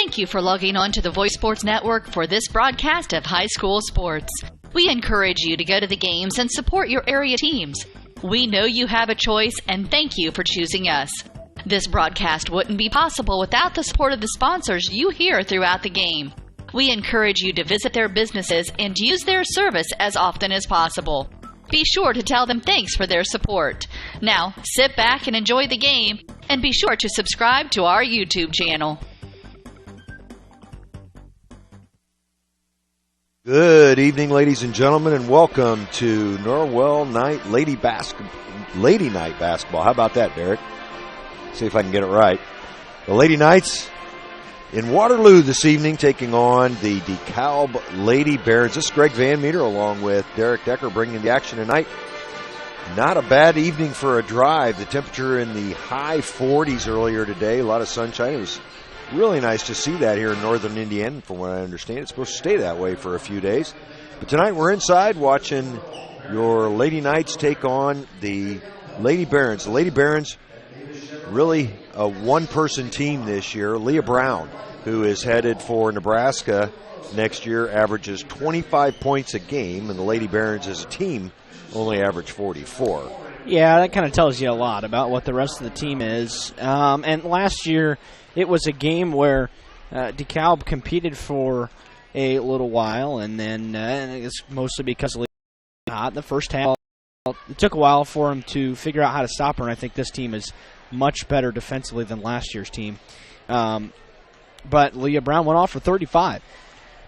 Thank you for logging on to the Voice Sports Network for this broadcast of high school sports. We encourage you to go to the games and support your area teams. We know you have a choice, and thank you for choosing us. This broadcast wouldn't be possible without the support of the sponsors you hear throughout the game. We encourage you to visit their businesses and use their service as often as possible. Be sure to tell them thanks for their support. Now, sit back and enjoy the game, and be sure to subscribe to our YouTube channel. Good evening, ladies and gentlemen, and welcome to Norwell Lady Night Basketball. How about that, Derek? See if I can get it right. The Lady Knights in Waterloo this evening, taking on the Dekalb Lady Barons. This is Greg Van Meter along with Derek Decker bringing the action tonight. Not a bad evening for a drive. The temperature in the high 40s earlier today. A lot of sunshine. It was really nice to see that here in northern Indiana. From what I understand, it's supposed to stay that way for a few days. But tonight we're inside watching your Lady Knights take on the Lady Barons. The Lady Barons, really a one-person team this year. Leah Brown, who is headed for Nebraska next year, averages 25 points a game, and the Lady Barons as a team only average 44. Yeah, that kind of tells you a lot about what the rest of the team is. And last year, it was a game where Dekalb competed for a little while, and then it's mostly because of hot in the first half. It took a while for him to figure out how to stop her, and I think this team is much better defensively than last year's team. But Leah Brown went off for 35.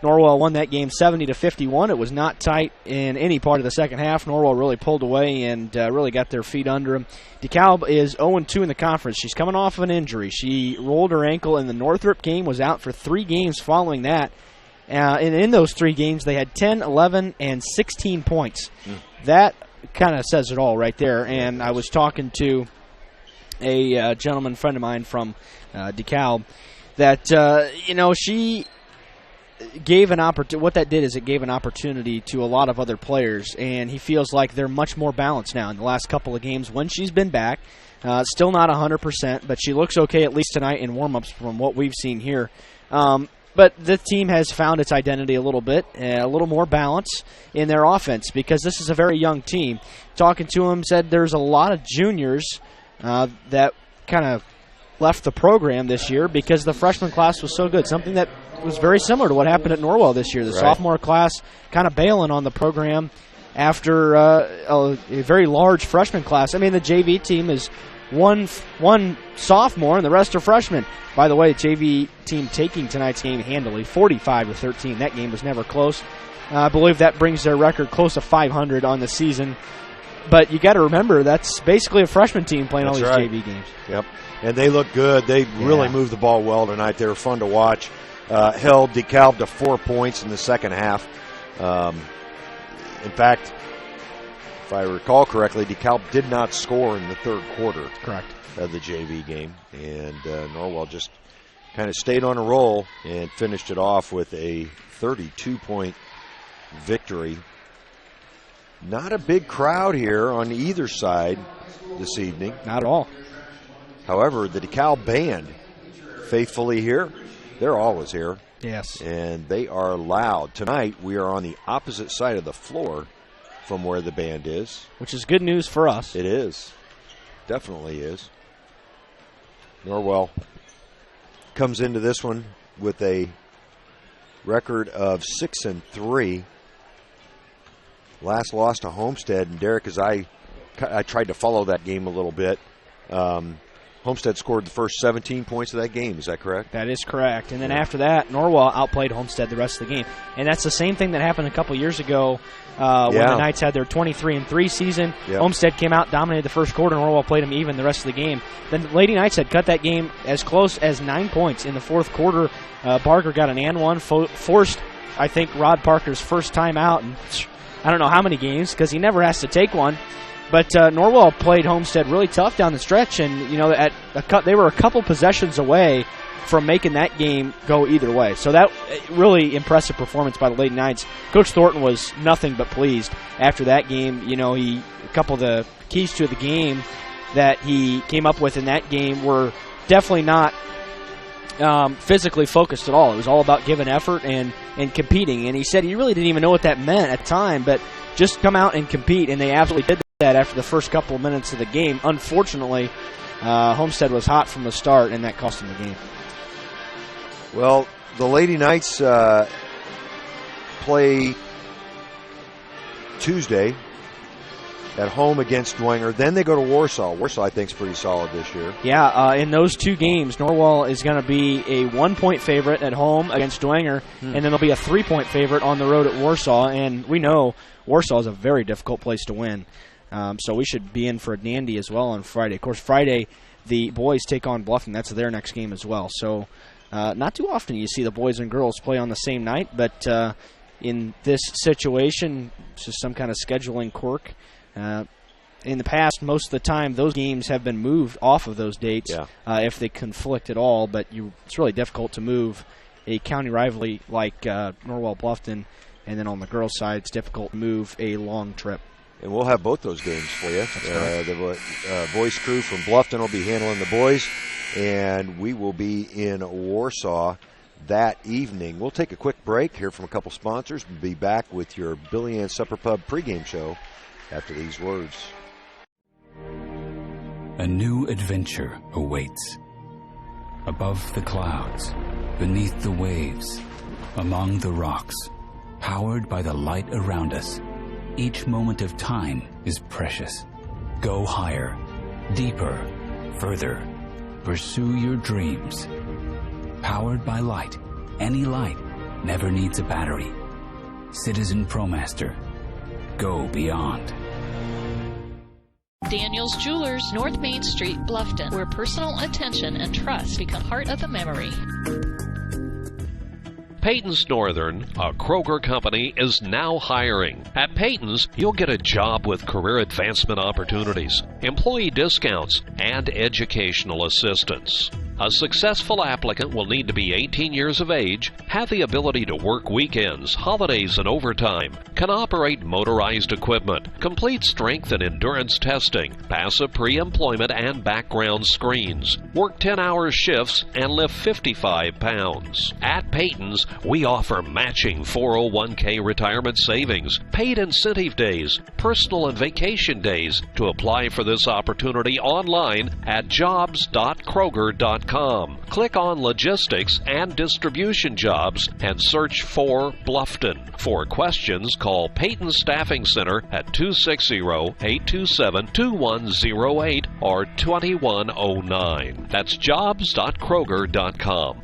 Norwell won that game 70-51. It was not tight in any part of the second half. Norwell really pulled away and really got their feet under them. Dekalb is 0-2 in the conference. She's coming off of an injury. She rolled her ankle in the Northrop game, was out for 3 games following that. And in those 3 games, they had 10, 11, and 16 points. That kind of says it all right there. And I was talking to a gentleman friend of mine from Dekalb that, she gave an opportunity. What that did is it gave an opportunity to a lot of other players, and he feels like they're much more balanced now in the last couple of games when she's been back. Still not 100%, but she looks okay at least tonight in warm-ups from what we've seen here. But the team has found its identity a little bit, a little more balance in their offense because this is a very young team. Talking to him, said there's a lot of juniors that kind of left the program this year because the freshman class was so good, something that was very similar to what happened at Norwell this year. The sophomore class kind of bailing on the program after a very large freshman class. I mean, the JV team is one sophomore and the rest are freshmen. By the way, the JV team taking tonight's game handily, 45-13. That game was never close. I believe that brings their record close to 500 on the season. But you got to remember, that's basically a freshman team playing all these JV games. Yep, and they look good. They really moved the ball well tonight. They were fun to watch. Held Dekalb to 4 points in the second half. In fact, if I recall correctly, Dekalb did not score in the third quarter of the JV game. And Norwell just kind of stayed on a roll and finished it off with a 32-point victory. Not a big crowd here on either side this evening. Not at all. However, the Dekalb band faithfully here. They're always here. Yes. And they are loud. Tonight, we are on the opposite side of the floor from where the band is. Which is good news for us. It is. Definitely is. Norwell comes into this one with a record of 6-3. Last loss to Homestead. And Derek, as I tried to follow that game a little bit, Homestead scored the first 17 points of that game. Is that correct? That is correct. And then after that, Norwell outplayed Homestead the rest of the game. And that's the same thing that happened a couple years ago when the Knights had their 23-3 season. Yep. Homestead came out, dominated the first quarter, and Norwell played them even the rest of the game. Then the Lady Knights had cut that game as close as 9 points in the fourth quarter. Barker got an and one, forced, I think, Rod Parker's first time out. And I don't know how many games because he never has to take one. But Norwell played Homestead really tough down the stretch, and they were a couple possessions away from making that game go either way. So that really impressive performance by the Lady Knights. Coach Thornton was nothing but pleased after that game. A couple of the keys to the game that he came up with in that game were definitely not physically focused at all. It was all about giving effort and competing. And he said he really didn't even know what that meant at the time, but just come out and compete, and they absolutely did that after the first couple of minutes of the game. Unfortunately, Homestead was hot from the start, and that cost him the game. Well, the Lady Knights play Tuesday at home against Dwenger. Then they go to Warsaw. Warsaw, I think, is pretty solid this year. Yeah, in those two games, Norwell is going to be a 1-point favorite at home against Dwenger, and then they'll be a 3-point favorite on the road at Warsaw. And we know Warsaw is a very difficult place to win. So we should be in for a dandy as well on Friday. Of course, Friday, the boys take on Bluffton. That's their next game as well. So not too often you see the boys and girls play on the same night, but in this situation, it's just some kind of scheduling quirk. In the past, most of the time, those games have been moved off of those dates if they conflict at all, but it's really difficult to move a county rivalry like Norwell Bluffton, and then on the girls' side, it's difficult to move a long trip. And we'll have both those games for you. The voice crew from Bluffton will be handling the boys, and we will be in Warsaw that evening. We'll take a quick break, hear from a couple sponsors. We'll be back with your Billy Ann Supper Pub pregame show after these words. A new adventure awaits. Above the clouds, beneath the waves, among the rocks, powered by the light around us. Each moment of time is precious. Go higher, deeper, further. Pursue your dreams. Powered by light. Any light never needs a battery. Citizen ProMaster. Go beyond. Daniel's Jewelers, North Main Street, Bluffton, where personal attention and trust become part of the memory. Peyton's Northern, a Kroger company, is now hiring. At Peyton's, you'll get a job with career advancement opportunities, employee discounts, and educational assistance. A successful applicant will need to be 18 years of age, have the ability to work weekends, holidays, and overtime, can operate motorized equipment, complete strength and endurance testing, pass a pre-employment and background screens, work 10-hour shifts, and lift 55 pounds. At Peyton's, we offer matching 401k retirement savings, paid incentive days, personal and vacation days. To apply for this opportunity online at jobs.kroger.com. Click on Logistics and Distribution Jobs and search for Bluffton. For questions, call Peyton Staffing Center at 260-827-2108 or 2109. That's jobs.kroger.com.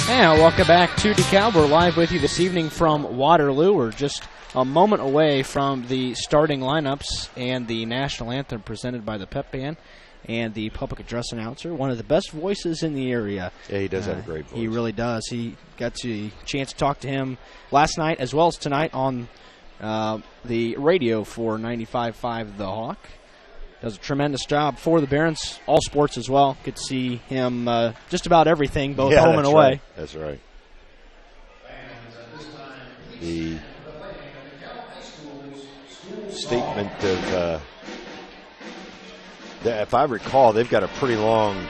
And welcome back to Dekalb. We're live with you this evening from Waterloo. We're just a moment away from the starting lineups and the national anthem presented by the pep band and the public address announcer, one of the best voices in the area. Yeah, he does have a great voice. He really does. He got a chance to talk to him last night as well as tonight on the radio for 95.5 The Hawk. Does a tremendous job for the Barons, all sports as well. Get to see him just about everything, both home and away. Right. That's right. The statement of, if I recall, they've got a pretty long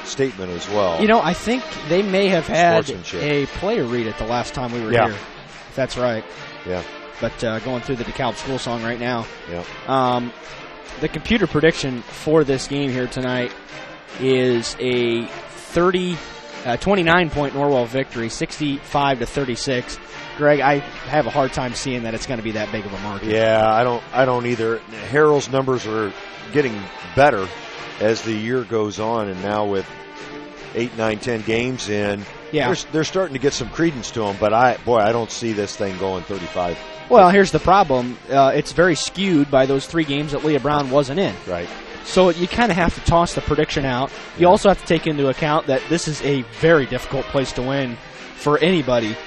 statement as well. You know, I think they may have had a player read it the last time we were here. If that's right. Yeah. But going through the Dekalb school song right now. Yeah. The computer prediction for this game here tonight is a 29-point Norwell victory, 65-36. Greg, I have a hard time seeing that it's going to be that big of a margin. Yeah, I don't either. Harrell's numbers are getting better as the year goes on, and now with 8, 9, 10 games in, they're starting to get some credence to them. But I don't see this thing going 35. Well, here's the problem. It's very skewed by those 3 games that Leah Brown wasn't in. Right. So you kind of have to toss the prediction out. You also have to take into account that this is a very difficult place to win for anybody.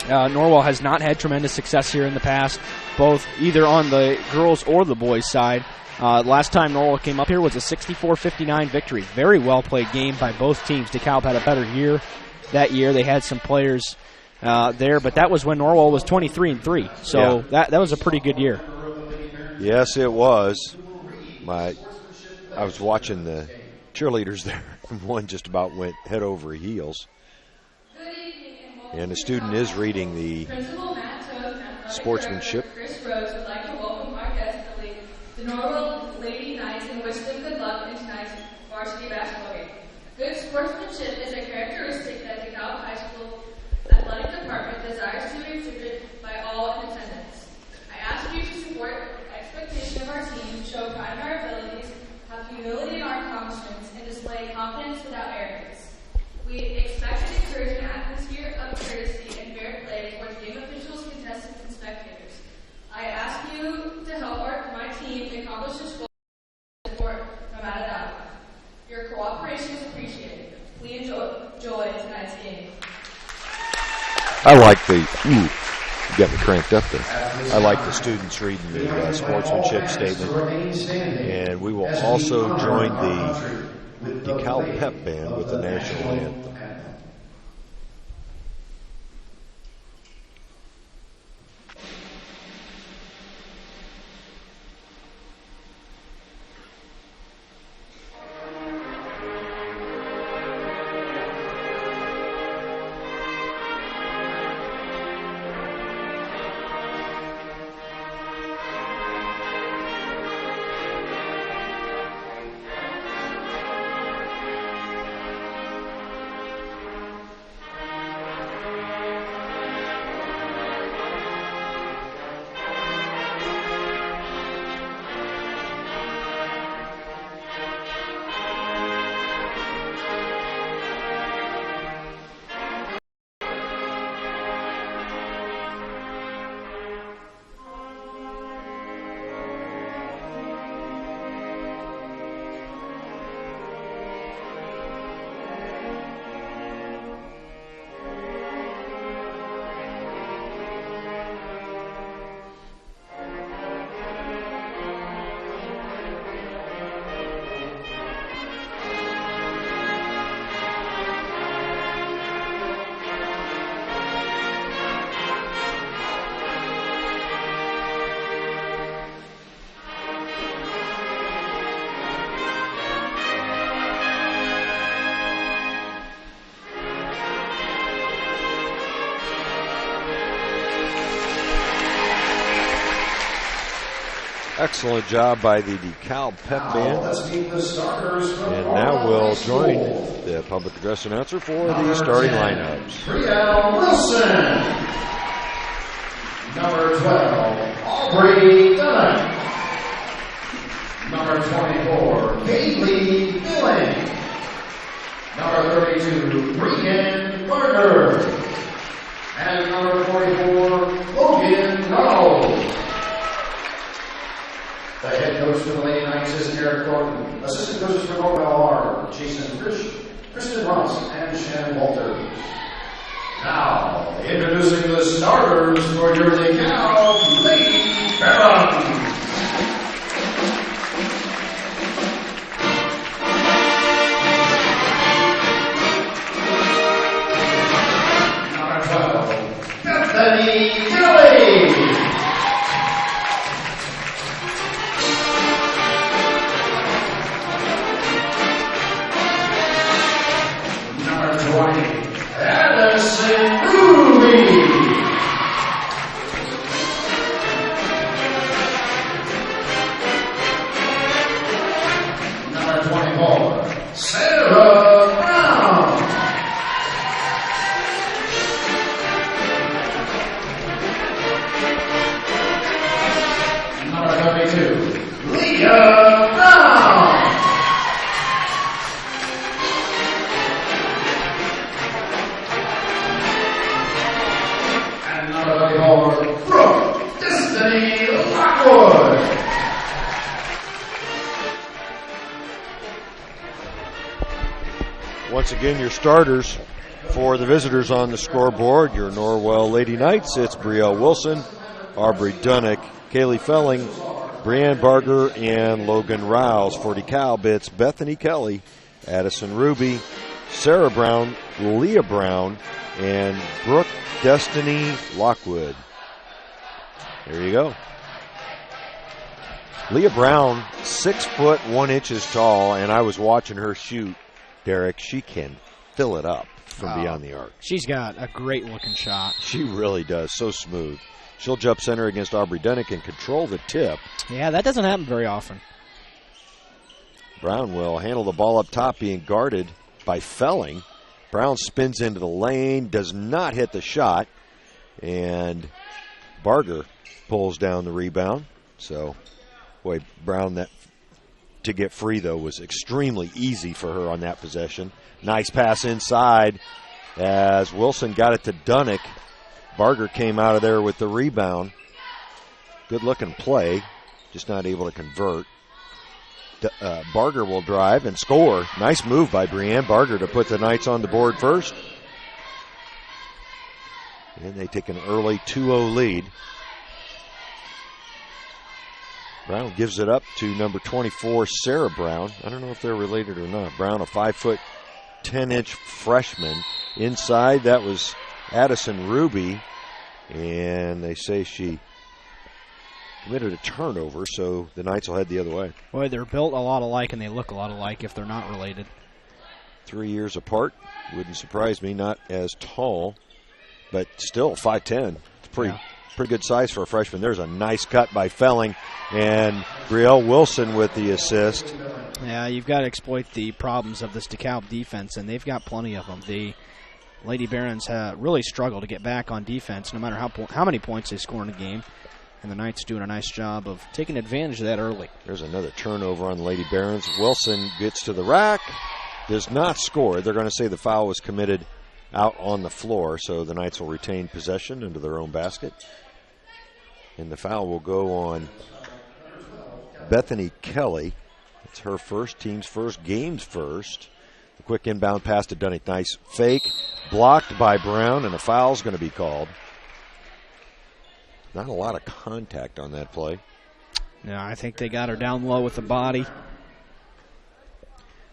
Norwell has not had tremendous success here in the past, both either on the girls or the boys side. Last time Norwell came up here was a 64-59 victory. Very well played game by both teams. Dekalb had a better year that year. They had some players there, but that was when Norwell was 23-3. So that was a pretty good year. Yes, it was. I was watching the cheerleaders there, and one just about went head over heels. And the student is reading the sportsmanship. Chris Rose would like to welcome our guests to the Norwell Lady Knights and wish them good luck in tonight's varsity basketball game. Good sportsmanship is a characteristic that the Dekalb High School Athletic Department desires to exhibit by all in attendance. I ask you to support the expectation of our team, show pride in our abilities, have humility in our accomplishments, and display confidence without arrogance. We expect and encourage an atmosphere of courtesy and fair play towards game officials, contestants, and spectators. I ask you to help my team accomplish this goal with support no matter the outcome. Your cooperation is appreciated. Please enjoy tonight's game. I like the, you got me cranked up there. I like the students reading the sportsmanship statement. And we will also join the Dekalb Pep Band with the national anthem. Excellent job by the Dekalb Pep Band. And now we'll join the public address announcer for the starting lineups. Brielle Wilson. Number 12, Aubrey Dunn. Number 24, Kaylee Billing. Number 32, Regan Gardner. And number 44, Logan Ronald. The head coach for the Lady Knights is Eric Thornton. Assistant coaches for Norwell are Jason Frisch, Kristen Ross, and Shannon Walter. Now, introducing the starters for your Dekalb Lady Barons. Number 12, Bethany Kelly. Addison Ruby. Number 24, Sarah Brown. Number 32, Leah Brown. Brooke Destiny Lockwood. Once again, your starters For the visitors on the scoreboard, your Norwell Lady Knights, it's Brielle Wilson, Aubrey Dunnick, Kaylee Felling, Brianne Barger, and Logan Riles. For DeKalb, it's Bethany Kelly, Addison Ruby, Sarah Brown, Leah Brown, and Brooke Destiny Lockwood. There you go. Leah Brown, 6 foot 1 inches tall, and I was watching her shoot, Derek. She can fill it up from beyond the arc. She's got a great looking shot. She really does. So smooth. She'll jump center against Aubrey Dunnick and control the tip. Yeah, that doesn't happen very often. Brown will handle the ball up top, being guarded by Felling. Brown spins into the lane, does not hit the shot, and Barger pulls down the rebound. So, boy, Brown, that to get free, though, was extremely easy for her on that possession. Nice pass inside as Wilson got it to Dunnick. Barger came out of there with the rebound. Good-looking play, just not able to convert. Barger will drive and score. Nice move by Brianne Barger to put the Knights on the board first. And they take an early 2-0 lead. Brown gives it up to number 24, Sarah Brown. I don't know if they're related or not. Brown, a 5 foot 10-inch freshman. Inside, that was Addison Ruby. And they say she committed a turnover, so the Knights will head the other way. Boy, they're built a lot alike, and they look a lot alike if they're not related. 3 years apart. Wouldn't surprise me. Not as tall, but still 5'10". It's pretty good size for a freshman. There's a nice cut by Felling, and Brielle Wilson with the assist. Yeah, you've got to exploit the problems of this DeKalb defense, and they've got plenty of them. The Lady Barons really struggle to get back on defense, no matter how many points they score in a game. And the Knights doing a nice job of taking advantage of that early. There's another turnover on the Lady Barons. Wilson gets to the rack, does not score. They're going to say the foul was committed out on the floor, so the Knights will retain possession into their own basket. And the foul will go on Bethany Kelly. It's her first, team's first, game's first. A quick inbound pass to Dunnick. Nice fake, blocked by Brown, and a foul's going to be called. Not a lot of contact on that play. No, I think they got her down low with the body.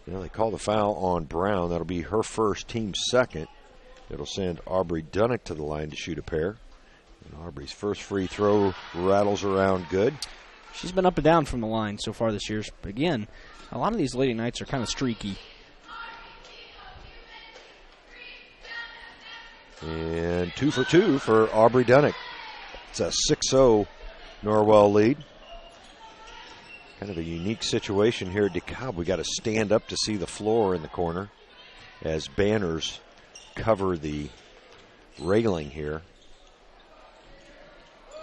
They call the foul on Brown. That'll be her first, team second. It'll send Aubrey Dunnick to the line to shoot a pair. And Aubrey's first free throw rattles around good. She's been up and down from the line so far this year. But again, a lot of these Lady Knights are kind of streaky. And 2 for 2 for Aubrey Dunnick. It's a 6-0 Norwell lead. Kind of a unique situation here at DeKalb. We got to stand up to see the floor in the corner as banners cover the railing here.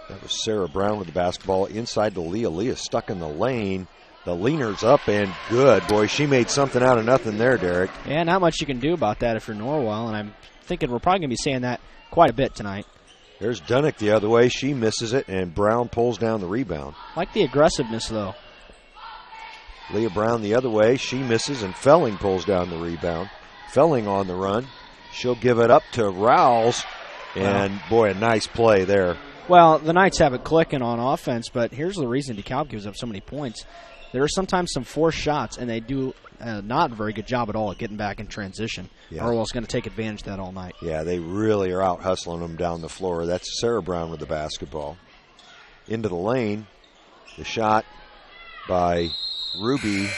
That was Sarah Brown with the basketball inside to Leah. Leah stuck in the lane. The leaner's up and good. Boy, she made something out of nothing there, Derek. Yeah, not much you can do about that if you're Norwell, and I'm thinking we're probably going to be saying that quite a bit tonight. There's Dunnick the other way. She misses it, and Brown pulls down the rebound. Like the aggressiveness, though. Leah Brown the other way. She misses, and Felling pulls down the rebound. Felling on the run. She'll give it up to Rouse, and, boy, a nice play there. Well, the Knights have it clicking on offense, but here's the reason DeKalb gives up so many points. There are sometimes some forced shots, and they do not a very good job at all at getting back in transition. Yeah. Norwell's going to take advantage of that all night. Yeah, they really are out hustling them down the floor. That's Sarah Brown with the basketball. Into the lane. The shot by Ruby.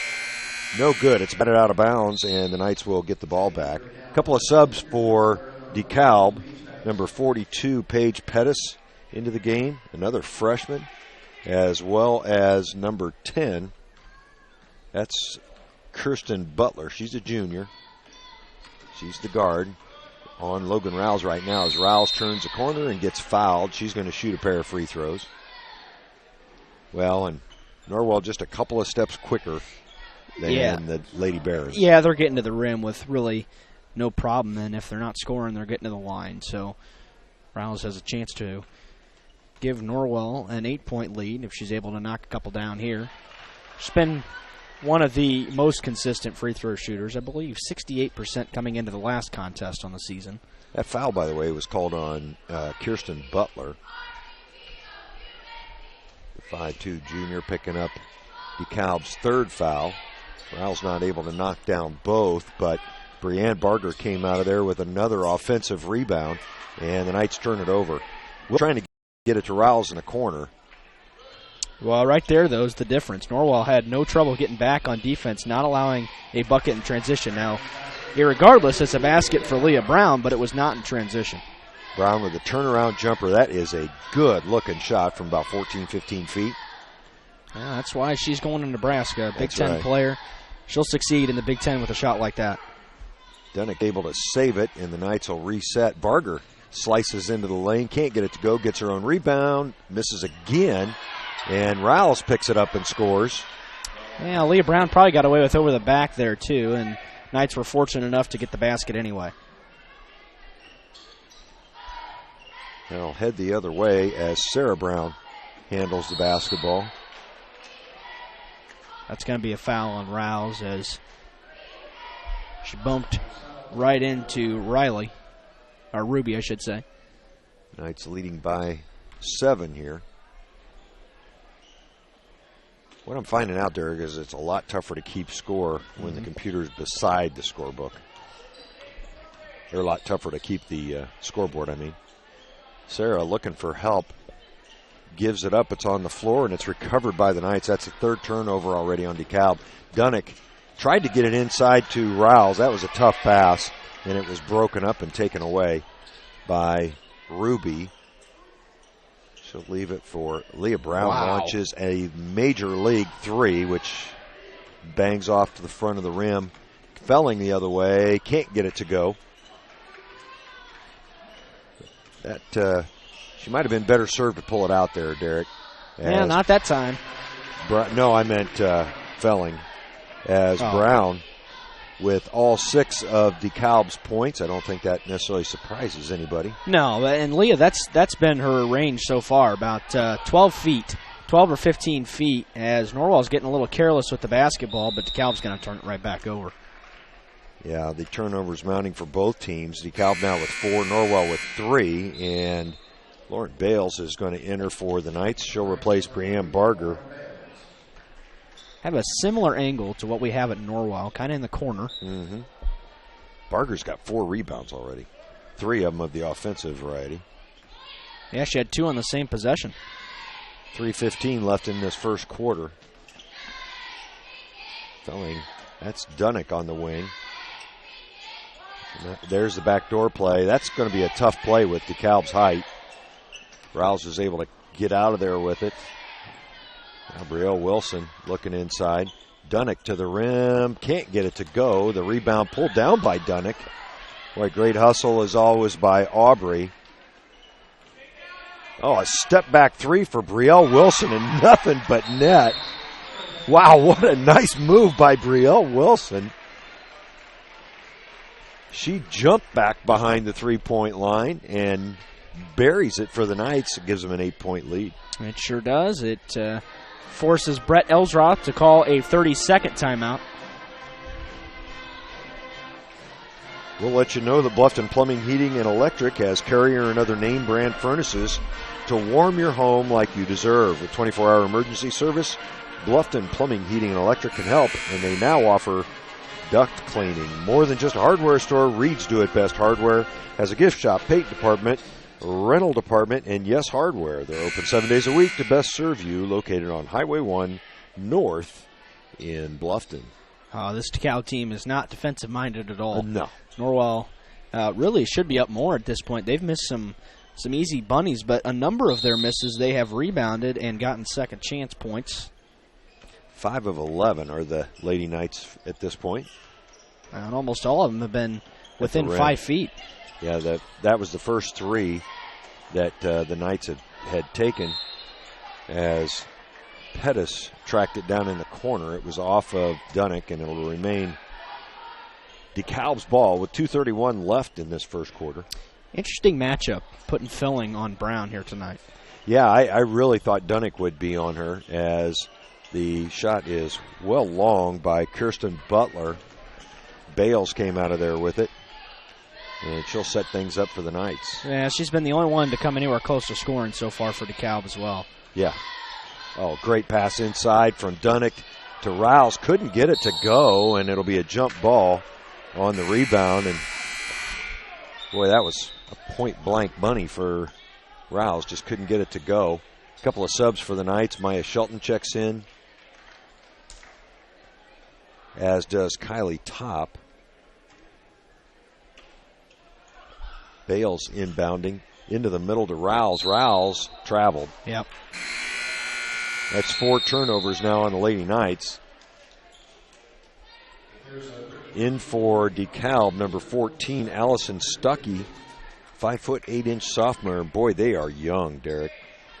No good. It's batted out of bounds, and the Knights will get the ball back. A couple of subs for DeKalb. Number 42, Paige Pettis, into the game. Another freshman, as well as number 10. That's Kirsten Butler. She's a junior. She's the guard on Logan Rouse right now as Rouse turns the corner and gets fouled. She's going to shoot a pair of free throws. Well, and Norwell just a couple of steps quicker than the Lady Barons. Yeah, they're getting to the rim with really no problem. And if they're not scoring, they're getting to the line. So Rouse has a chance to give Norwell an 8-point lead if she's able to knock a couple down here. She's been one of the most consistent free throw shooters. I believe 68% coming into the last contest on the season. That foul, by the way, was called on Kirsten Butler. The 5'2 junior picking up Dekalb's third foul. Rowell's not able to knock down both, but Brianne Barger came out of there with another offensive rebound, and the Knights turn it over. We're trying to get it to Rowell's in the corner. Well, right there, though, is the difference. Norwell had no trouble getting back on defense, not allowing a bucket in transition. Now, irregardless, it's a basket for Leah Brown, but it was not in transition. Brown with a turnaround jumper. That is a good-looking shot from about 14, 15 feet. Yeah, that's why she's going to Nebraska. Big That's Ten right. player. She'll succeed in the Big Ten with a shot like that. Dunnick able to save it, and the Knights will reset. Barger slices into the lane, can't get it to go, gets her own rebound, misses again, and Rouse picks it up and scores. Yeah, Leah Brown probably got away with over the back there, too, and Knights were fortunate enough to get the basket anyway. And I'll head the other way as Sarah Brown handles the basketball. That's going to be a foul on Rouse as she bumped right into Riley, or Ruby, I should say. Knights leading by 7 here. What I'm finding out, Derek, is it's a lot tougher to keep score when the computer's beside the scorebook. They're a lot tougher to keep the scoreboard, I mean. Sarah looking for help. Gives it up. It's on the floor, and it's recovered by the Knights. That's the third turnover already on Dekalb. Dunnick tried to get it inside to Rouse. That was a tough pass, and it was broken up and taken away by Ruby. She'll leave it for Leah Brown. Launches a major league three, which bangs off to the front of the rim. Felling the other way. Can't get it to go. That she might have been better served to pull it out there, Derek. Yeah, not that time. No, I meant Felling. As Brown, with all 6 of Dekalb's points, I don't think that necessarily surprises anybody. No, and Leah, that's been her range so far, about 12 feet, 12 or 15 feet, as Norwell's getting a little careless with the basketball, but Dekalb's going to turn it right back over. Yeah, the turnovers mounting for both teams. Dekalb now with 4, Norwell with 3, and Lauren Bales is going to enter for the Knights. She'll replace Brianne Barger. Have a similar angle to what we have at Norwell, kind of in the corner. Mm-hmm. Barger's got 4 rebounds already, 3 of them of the offensive variety. Yeah, she had 2 on the same possession. 3:15 left in this first quarter. Felling, that's Dunnick on the wing. There's the backdoor play. That's going to be a tough play with Dekalb's height. Rouse is able to get out of there with it. Now Brielle Wilson looking inside. Dunnick to the rim. Can't get it to go. The rebound pulled down by Dunnick. Boy, great hustle as always by Aubrey. Oh, a step back 3 for Brielle Wilson and nothing but net. Wow, what a nice move by Brielle Wilson. She jumped back behind the 3-point line and buries it for the Knights. It gives them an 8-point lead. It sure does. It forces Brett Elsroth to call a 30-second timeout. We'll let you know that Bluffton Plumbing, Heating, and Electric has Carrier and other name brand furnaces to warm your home like you deserve. With 24-hour emergency service, Bluffton Plumbing, Heating, and Electric can help, and they now offer duct cleaning. More than just a hardware store, Reed's Do It Best Hardware has a gift shop, paint department, rental department, and yes, hardware. They're open 7 days a week to best serve you, located on Highway 1 North in Bluffton. This Dekalb team is not defensive-minded at all. No. Norwell really should be up more at this point. They've missed some easy bunnies, but a number of their misses they have rebounded and gotten second chance points. 5 of 11 are the Lady Knights at this point. And almost all of them have been within 5 feet. Yeah, that was the first 3 that the Knights had taken as Pettis tracked it down in the corner. It was off of Dunnick, and it will remain Dekalb's ball with 2:31 left in this first quarter. Interesting matchup, putting Felling on Brown here tonight. Yeah, I really thought Dunnick would be on her, as The shot is well long by Kirsten Butler. Bales came out of there with it. And she'll set things up for the Knights. Yeah, she's been the only one to come anywhere close to scoring so far for DeKalb as well. Yeah. Oh, great pass inside from Dunnick to Rouse. Couldn't get it to go, and it'll be a jump ball on the rebound. And, boy, that was a point-blank money for Rouse. Just couldn't get it to go. A couple of subs for the Knights. Maya Shelton checks in, as does Kylie Top. Bales inbounding into the middle to Rouse. Rouse traveled. Yep. That's 4 turnovers now on the Lady Knights. In for DeKalb, number 14, Allison Stuckey, 5'8" sophomore. Boy, they are young, Derek.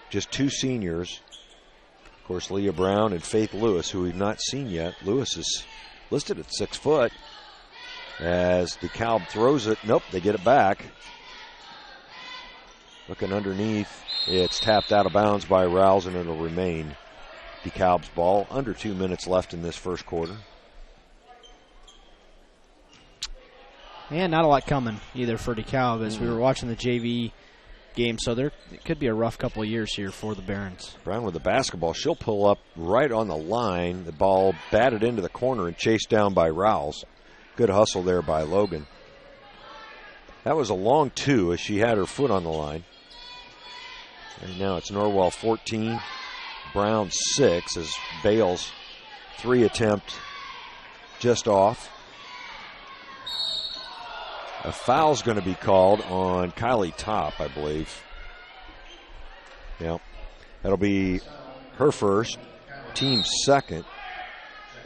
Just 2 seniors. Of course, Leah Brown and Faith Lewis, who we've not seen yet. Lewis is listed at 6 foot. As DeKalb throws it, nope, they get it back. Looking underneath, it's tapped out of bounds by Rouse, and it'll remain DeKalb's ball. Under 2 minutes left in this first quarter. And not a lot coming either for DeKalb as we were watching the JV game, so it could be a rough couple of years here for the Barons. Brown with the basketball. She'll pull up right on the line. The ball batted into the corner and chased down by Rouse. Good hustle there by Logan. That was a long 2 as she had her foot on the line. And now it's Norwell 14, Brown 6 as Bales 3 attempt just off. A foul's going to be called on Kylie Top, I believe. Yeah, that'll be her first, team second.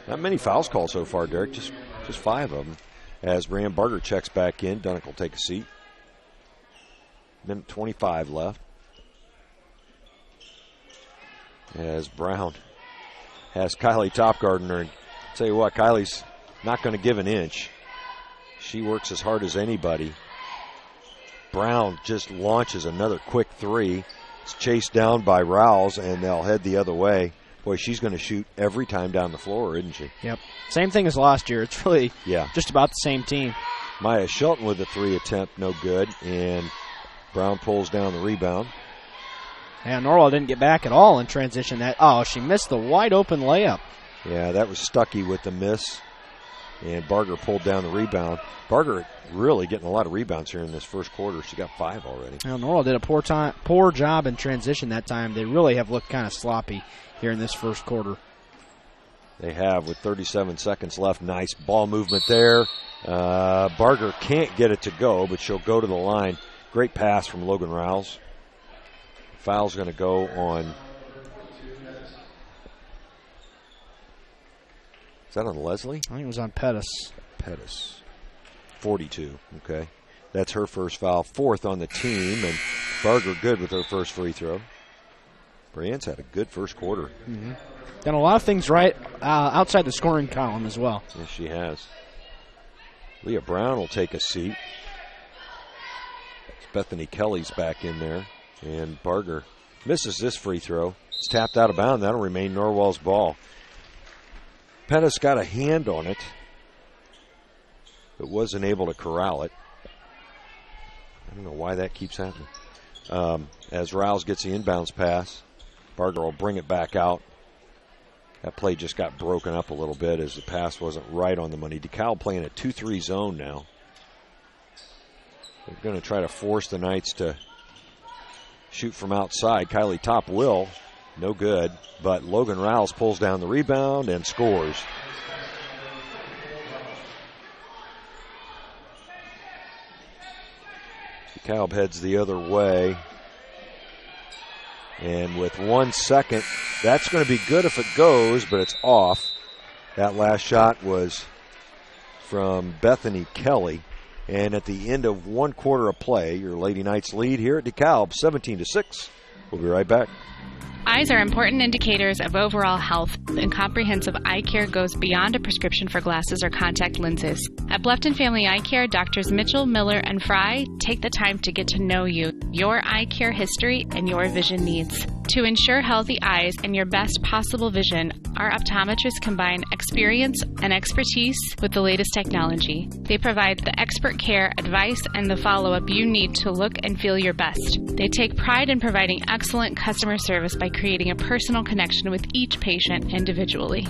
Not many fouls called so far, Derek, just 5 of them. As Brianne Barger checks back in, Dunnick will take a seat. Minute 25 left. As Brown has Kylie Topgardner. And tell you what, Kylie's not going to give an inch. She works as hard as anybody. Brown just launches another quick 3. It's chased down by Rouse, and they'll head the other way. Boy, she's going to shoot every time down the floor, isn't she? Yep. Same thing as last year. It's really just about the same team. Maya Shelton with a 3 attempt, no good. And Brown pulls down the rebound. Yeah, Norwell didn't get back at all in transition. She missed the wide open layup. Yeah, that was Stuckey with the miss. And Barger pulled down the rebound. Barger really getting a lot of rebounds here in this first quarter. She got 5 already. Well, Norwell did a poor job in transition that time. They really have looked kind of sloppy here in this first quarter. They have with 37 seconds left. Nice ball movement there. Barger can't get it to go, but she'll go to the line. Great pass from Logan Rouse. Foul's going to go on. Is that on Leslie? I think it was on Pettis. Pettis. 42, okay. That's her first foul. 4th on the team, and Barger good with her first free throw. Brianne's had a good first quarter. Mm-hmm. Done a lot of things right outside the scoring column as well. Yes, she has. Leah Brown will take a seat. Bethany Kelly's back in there. And Barger misses this free throw. It's tapped out of bounds. That'll remain Norwell's ball. Pettis got a hand on it, but wasn't able to corral it. I don't know why that keeps happening. As Rouse gets the inbounds pass, Barger will bring it back out. That play just got broken up a little bit as the pass wasn't right on the money. DeKalb playing a 2-3 zone now. They're going to try to force the Knights to shoot from outside. Kylie Top will. No good. But Logan Rouse pulls down the rebound and scores. DeKalb heads the other way. And with 1 second, that's going to be good if it goes, but it's off. That last shot was from Bethany Kelly. And at the end of 1 quarter of play, your Lady Knights lead here at DeKalb, 17-6. We'll be right back. Eyes are important indicators of overall health, and comprehensive eye care goes beyond a prescription for glasses or contact lenses. At Bluffton Family Eye Care, Doctors Mitchell, Miller, and Fry take the time to get to know you, your eye care history, and your vision needs. To ensure healthy eyes and your best possible vision, our optometrists combine experience and expertise with the latest technology. They provide the expert care, advice, and the follow-up you need to look and feel your best. They take pride in providing excellent customer service by creating a personal connection with each patient individually.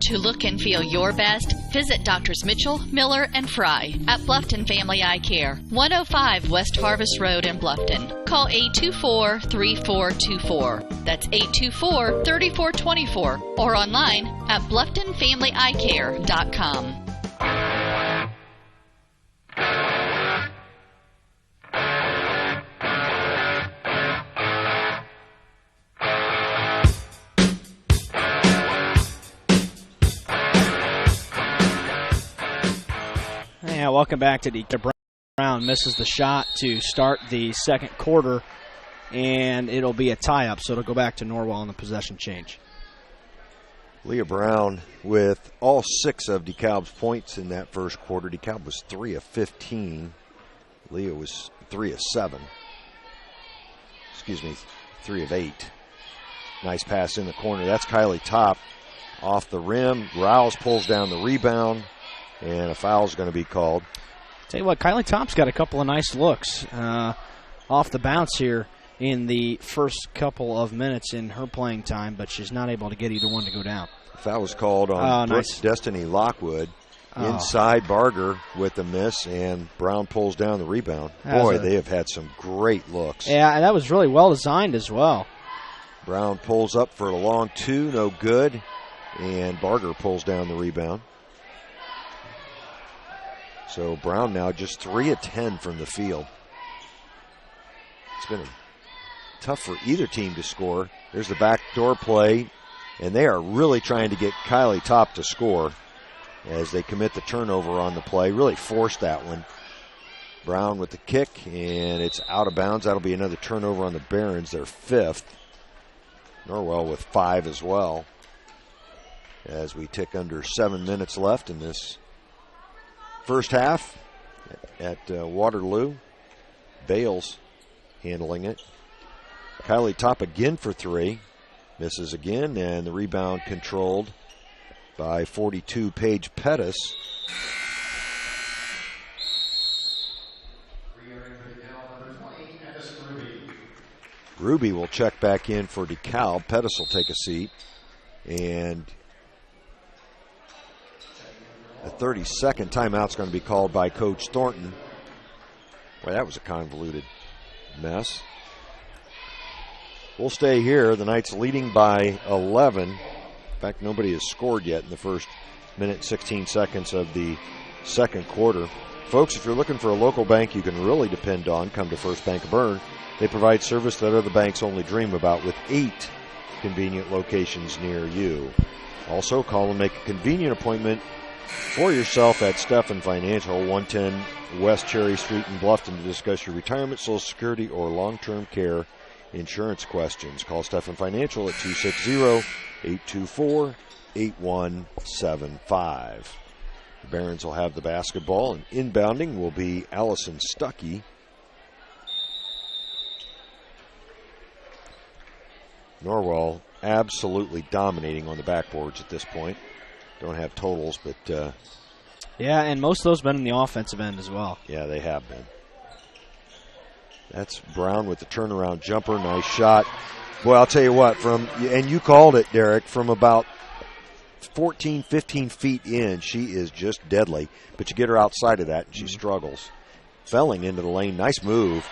To look and feel your best, visit Drs. Mitchell, Miller, and Fry at Bluffton Family Eye Care, 105 West Harvest Road in Bluffton. Call 824-3424. That's 824-3424. Or online at BlufftonFamilyEyeCare.com. Yeah, welcome back to Dekalb. Brown misses the shot to start the second quarter, and it'll be a tie-up, so it'll go back to Norwell on the possession change. Leah Brown with all 6 of Dekalb's points in that first quarter. Dekalb was 3 of 15. Leah was 3 of 7. 3 of 8. Nice pass in the corner. That's Kylie Top off the rim. Rouse pulls down the rebound, and a foul's going to be called. Tell you what, Kylie Top's got a couple of nice looks off the bounce here in the first couple of minutes in her playing time, but she's not able to get either one to go down. Foul was called on nice. Destiny Lockwood. Inside Barger with the miss, and Brown pulls down the rebound. Boy, they have had some great looks. Yeah, and that was really well designed as well. Brown pulls up for a long 2, no good, and Barger pulls down the rebound. So Brown now just 3 of 10 from the field. It's been tough for either team to score. There's the backdoor play, and they are really trying to get Kylie Top to score as they commit the turnover on the play. Really forced that one. Brown with the kick, and it's out of bounds. That'll be another turnover on the Barons, their 5th. Norwell with 5 as well. As we tick under 7 minutes left in this first half at Waterloo. Bales handling it. Kylie Top again for 3. Misses again, and the rebound controlled by 42 Paige Pettis. Ruby will check back in for Dekalb. Pettis will take a seat. And a 30-second timeout's going to be called by Coach Thornton. Boy, that was a convoluted mess. We'll stay here. The Knights leading by 11. In fact, nobody has scored yet in the first minute and 16 seconds of the second quarter. Folks, if you're looking for a local bank you can really depend on, come to First Bank of Bern. They provide service that other banks only dream about with 8 convenient locations near you. Also, call and make a convenient appointment for yourself at Stephan Financial, 110 West Cherry Street in Bluffton, to discuss your retirement, Social Security, or long-term care insurance questions. Call Stephan Financial at 260-824-8175. The Barons will have the basketball, and inbounding will be Allison Stuckey. Norwell absolutely dominating on the backboards at this point. Don't have totals, but yeah, and most of those been in the offensive end as well. Yeah, they have been. That's Brown with the turnaround jumper. Nice shot. Boy, I'll tell you what, and you called it, Derek, from about 14, 15 feet in, she is just deadly. But you get her outside of that, and she struggles. Felling into the lane. Nice move.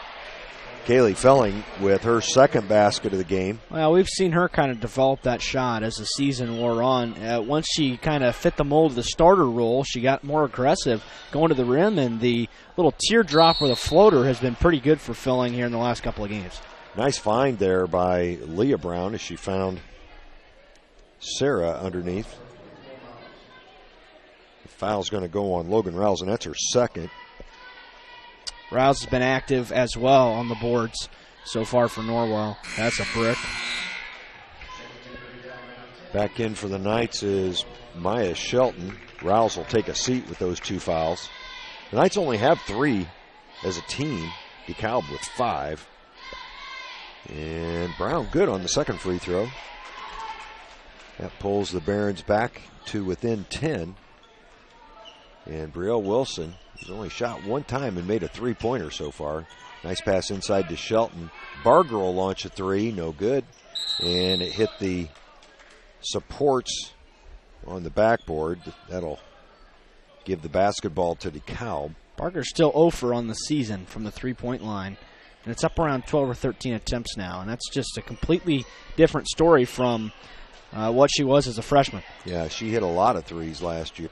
Kaylee Felling with her second basket of the game. Well, we've seen her kind of develop that shot as the season wore on. Once she kind of fit the mold of the starter role, she got more aggressive going to the rim, and the little teardrop with a floater has been pretty good for Felling here in the last couple of games. Nice find there by Leah Brown as she found Sarah underneath. The foul's going to go on Logan Rouse, and that's her second. Rouse has been active as well on the boards so far for Norwell. That's a brick. Back in for the Knights is Maya Shelton. Rouse will take a seat with those 2 fouls. The Knights only have 3 as a team. Dekalb with 5. And Brown good on the second free throw. That pulls the Barons back to within 10. And Brielle Wilson has only shot one time and made a three-pointer so far. Nice pass inside to Shelton. Barger will launch a three, no good. And it hit the supports on the backboard. That'll give the basketball to DeKalb. Barger's still 0 for on the season from the three-point line. And it's up around 12 or 13 attempts now. And that's just a completely different story from what she was as a freshman. Yeah, she hit a lot of threes last year.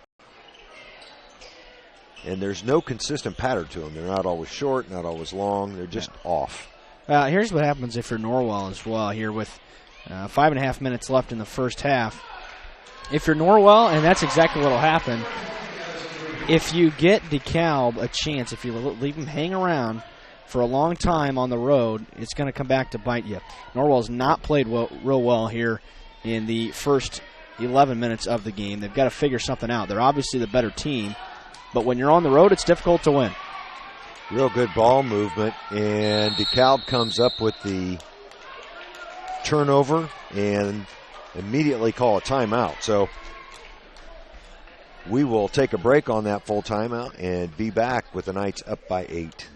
And there's no consistent pattern to them. They're not always short, not always long. They're just off. Here's what happens if you're Norwell as well here with 5.5 minutes left in the first half. If you're Norwell, and that's exactly what will happen, if you get DeKalb a chance, if you leave them hang around for a long time on the road, it's going to come back to bite you. Norwell's not played real well here in the first 11 minutes of the game. They've got to figure something out. They're obviously the better team, but when you're on the road, it's difficult to win. Real good ball movement, and DeKalb comes up with the turnover and immediately call a timeout. So we will take a break on that full timeout and be back with the Knights up by 8.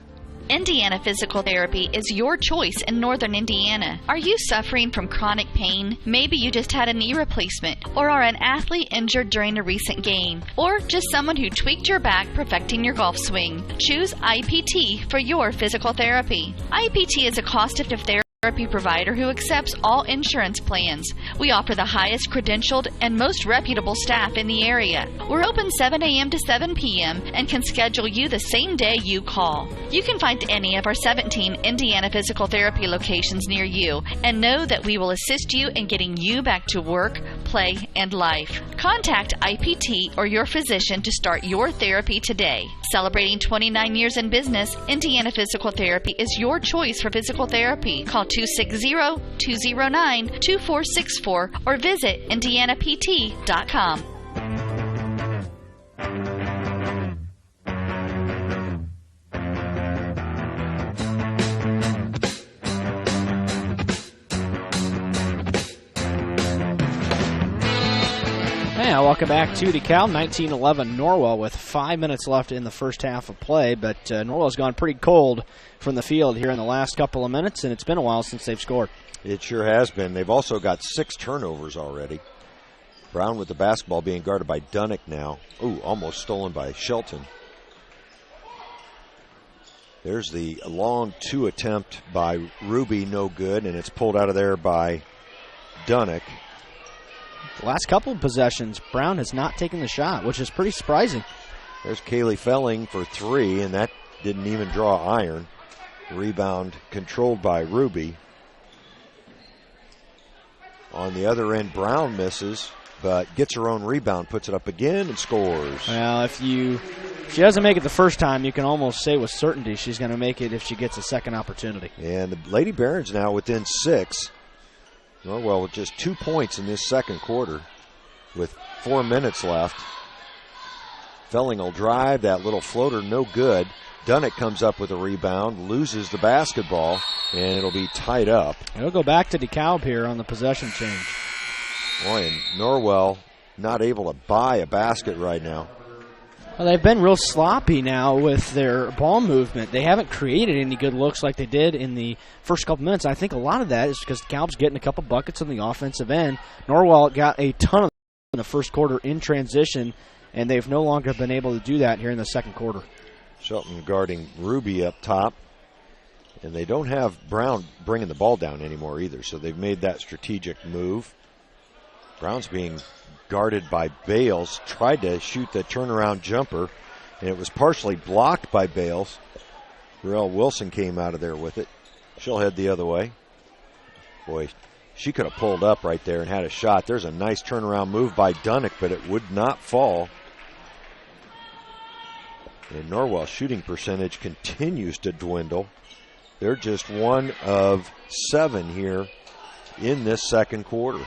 Indiana Physical Therapy is your choice in Northern Indiana. Are you suffering from chronic pain? Maybe you just had a knee replacement, or are an athlete injured during a recent game, or just someone who tweaked your back perfecting your golf swing. Choose IPT for your physical therapy. IPT is a cost-effective therapy provider who accepts all insurance plans. We offer the highest credentialed and most reputable staff in the area. We're open 7 a.m. to 7 p.m. and can schedule you the same day you call. You can find any of our 17 Indiana Physical Therapy locations near you and know that we will assist you in getting you back to work, play, and life. Contact IPT or your physician to start your therapy today. Celebrating 29 years in business, Indiana Physical Therapy is your choice for physical therapy. Call 260-209-2464 or visit indianapt.com. Welcome back to DeKalb, 19-11 Norwell with 5 minutes left in the first half of play, but Norwell's gone pretty cold from the field here in the last couple of minutes, and it's been a while since they've scored. It sure has been. They've also got 6 turnovers already. Brown with the basketball being guarded by Dunnick now. Ooh, almost stolen by Shelton. There's the long 2 attempt by Ruby, no good, and it's pulled out of there by Dunnick. The last couple of possessions, Brown has not taken the shot, which is pretty surprising. There's Kaylee Felling for 3, and that didn't even draw iron. Rebound controlled by Ruby. On the other end, Brown misses, but gets her own rebound, puts it up again, and scores. Well, if she doesn't make it the first time, you can almost say with certainty she's going to make it if she gets a second opportunity. And the Lady Barons now within 6. Norwell with just 2 points in this second quarter with 4 minutes left. Felling will drive. That little floater, no good. Dunnick comes up with a rebound, loses the basketball, and it'll be tied up. It'll go back to DeKalb here on the possession change. Boy, and Norwell not able to buy a basket right now. Well, they've been real sloppy now with their ball movement. They haven't created any good looks like they did in the first couple minutes. I think a lot of that is because DeKalb's getting a couple buckets on the offensive end. Norwell got a ton of in the first quarter in transition, and they've no longer been able to do that here in the second quarter. Shelton guarding Ruby up top, and they don't have Brown bringing the ball down anymore either, so they've made that strategic move. Brown's being guarded by Bales, tried to shoot the turnaround jumper, and it was partially blocked by Bales. Brielle Wilson came out of there with it. She'll head the other way. Boy, she could have pulled up right there and had a shot. There's a nice turnaround move by Dunnick, but it would not fall. And Norwell's shooting percentage continues to dwindle. They're just 1 of 7 here in this second quarter.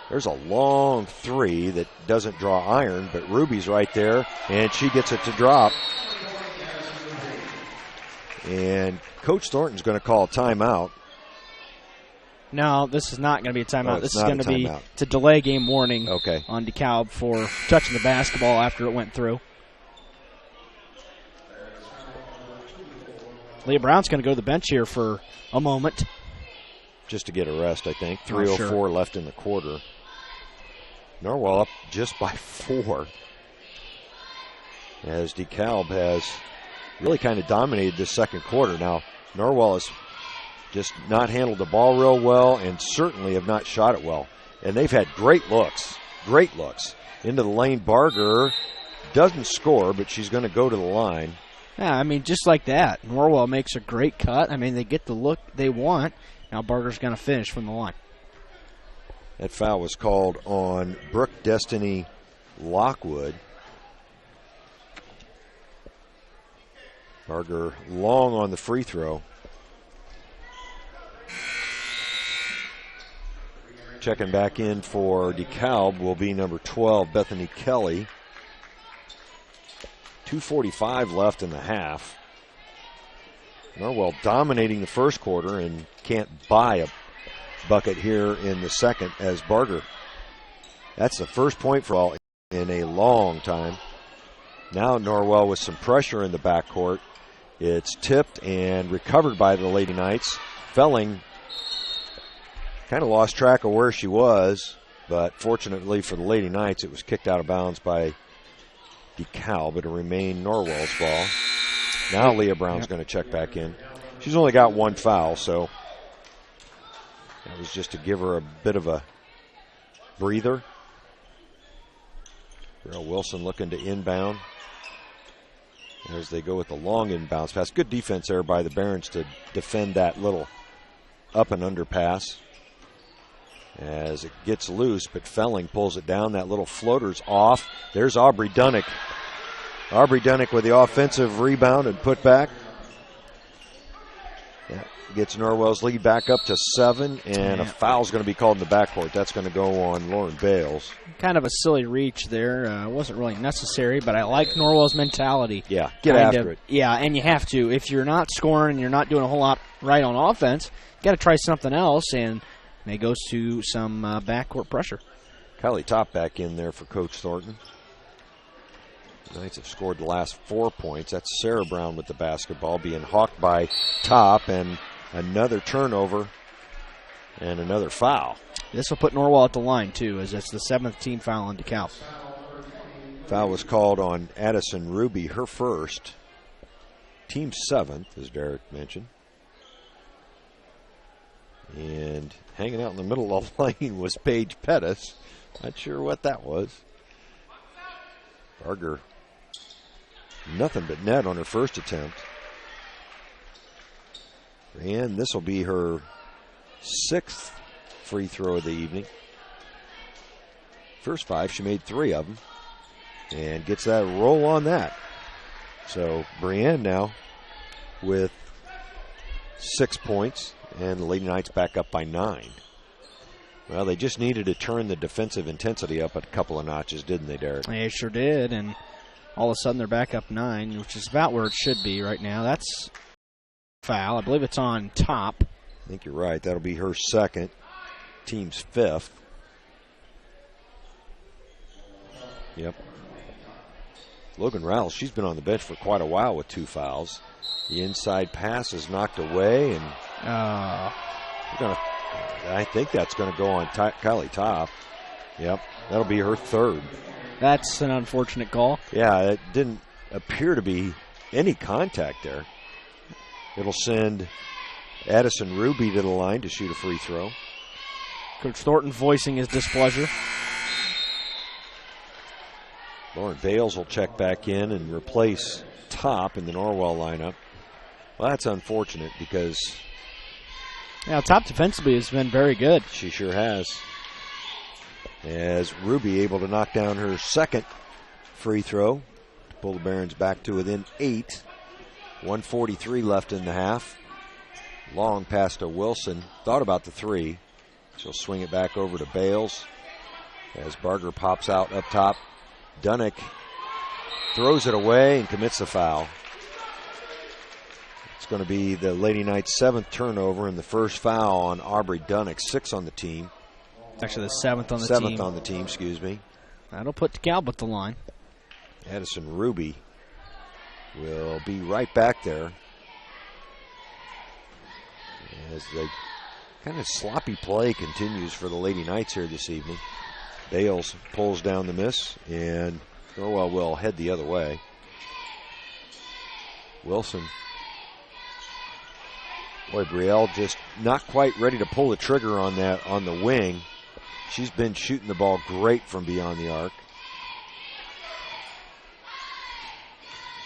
There's a long 3 that doesn't draw iron, but Ruby's right there, and she gets it to drop. And Coach Thornton's going to call a timeout. No, this is not going to be a timeout. Oh, this is going to be to delay game warning on Dekalb for touching the basketball after it went through. Leah Brown's going to go to the bench here for a moment. Just to get a rest, I think. 3:04 left in the quarter. Norwell up just by 4. As Dekalb has really kind of dominated this second quarter. Now, Norwell has just not handled the ball real well and certainly have not shot it well. And they've had great looks into the lane. Barger doesn't score, but she's going to go to the line. Yeah, I mean, just like that. Norwell makes a great cut. I mean, they get the look they want. Now Barger's going to finish from the line. That foul was called on Brooke Destiny Lockwood. Barger long on the free throw. Checking back in for Dekalb will be number 12, Bethany Kelly. 2:45 left in the half. Norwell dominating the first quarter and can't buy a bucket here in the second as Barger. That's the first point for all in a long time. Now Norwell with some pressure in the backcourt. It's tipped and recovered by the Lady Knights. Felling kind of lost track of where she was, but fortunately for the Lady Knights, it was kicked out of bounds by Dekalb. It'll remain Norwell's ball. Now Leah Brown's going to check back in. She's only got one foul, so that was just to give her a bit of a breather. Darrell Wilson looking to inbound as they go with the long inbounds pass. Good defense there by the Barons to defend that little up and under pass as it gets loose, but Felling pulls it down. That little floater's off. There's Aubrey Dunnick. Aubrey Dunnick with the offensive rebound and put back. That gets Norwell's lead back up to 7, and a foul's going to be called in the backcourt. That's going to go on Lauren Bales. Kind of a silly reach there. It wasn't really necessary, but I like Norwell's mentality. Yeah, get after it. Yeah, and you have to. If you're not scoring and you're not doing a whole lot right on offense, you got to try something else, and it goes to some backcourt pressure. Kylie Top back in there for Coach Thornton. The Knights have scored the last 4 points. That's Sarah Brown with the basketball being hawked by Top, and another turnover and another foul. This will put Norwell at the line, too, as it's the 7th team foul on Dekalb. Foul was called on Addison Ruby, her first. Team 7th, as Derek mentioned. And hanging out in the middle of the lane was Paige Pettis. Not sure what that was. Barger, nothing but net on her first attempt. And this will be her 6th free throw of the evening. First 5, she made 3 of them. And gets that roll on that. So Brienne now with 6 points. And the Lady Knights back up by 9. Well, they just needed to turn the defensive intensity up a couple of notches, didn't they, Derek? They sure did, and all of a sudden they're back up 9, which is about where it should be right now. That's foul. I believe it's on Top. I think you're right. That'll be her 2nd, team's 5th. Yep. Logan Rowell, she's been on the bench for quite a while with 2 fouls. The inside pass is knocked away, and I think that's going to go on Kylie Top. Yep, that'll be her 3rd. That's an unfortunate call. Yeah, it didn't appear to be any contact there. It'll send Addison Ruby to the line to shoot a free throw. Coach Thornton voicing his displeasure. Lauren Bales will check back in and replace Top in the Norwell lineup. Well, that's unfortunate because Top defensively has been very good. She sure has. As Ruby able to knock down her 2nd free throw to pull the Barons back to within 8. 1:43 left in the half. Long pass to Wilson. Thought about the 3. She'll swing it back over to Bales as Barger pops out up top. Dunnick throws it away and commits the foul. It's going to be the Lady Knights' 7th turnover and the first foul on Aubrey Dunnick, 6 on the team. Actually, the 7th on the team. 7th on the team, excuse me. That'll put Dekalb at the line. Addison Ruby will be right back there as the kind of sloppy play continues for the Lady Knights here this evening. Bales pulls down the miss, and Norwell will head the other way. Wilson. Boy, Brielle just not quite ready to pull the trigger on that on the wing. She's been shooting the ball great from beyond the arc.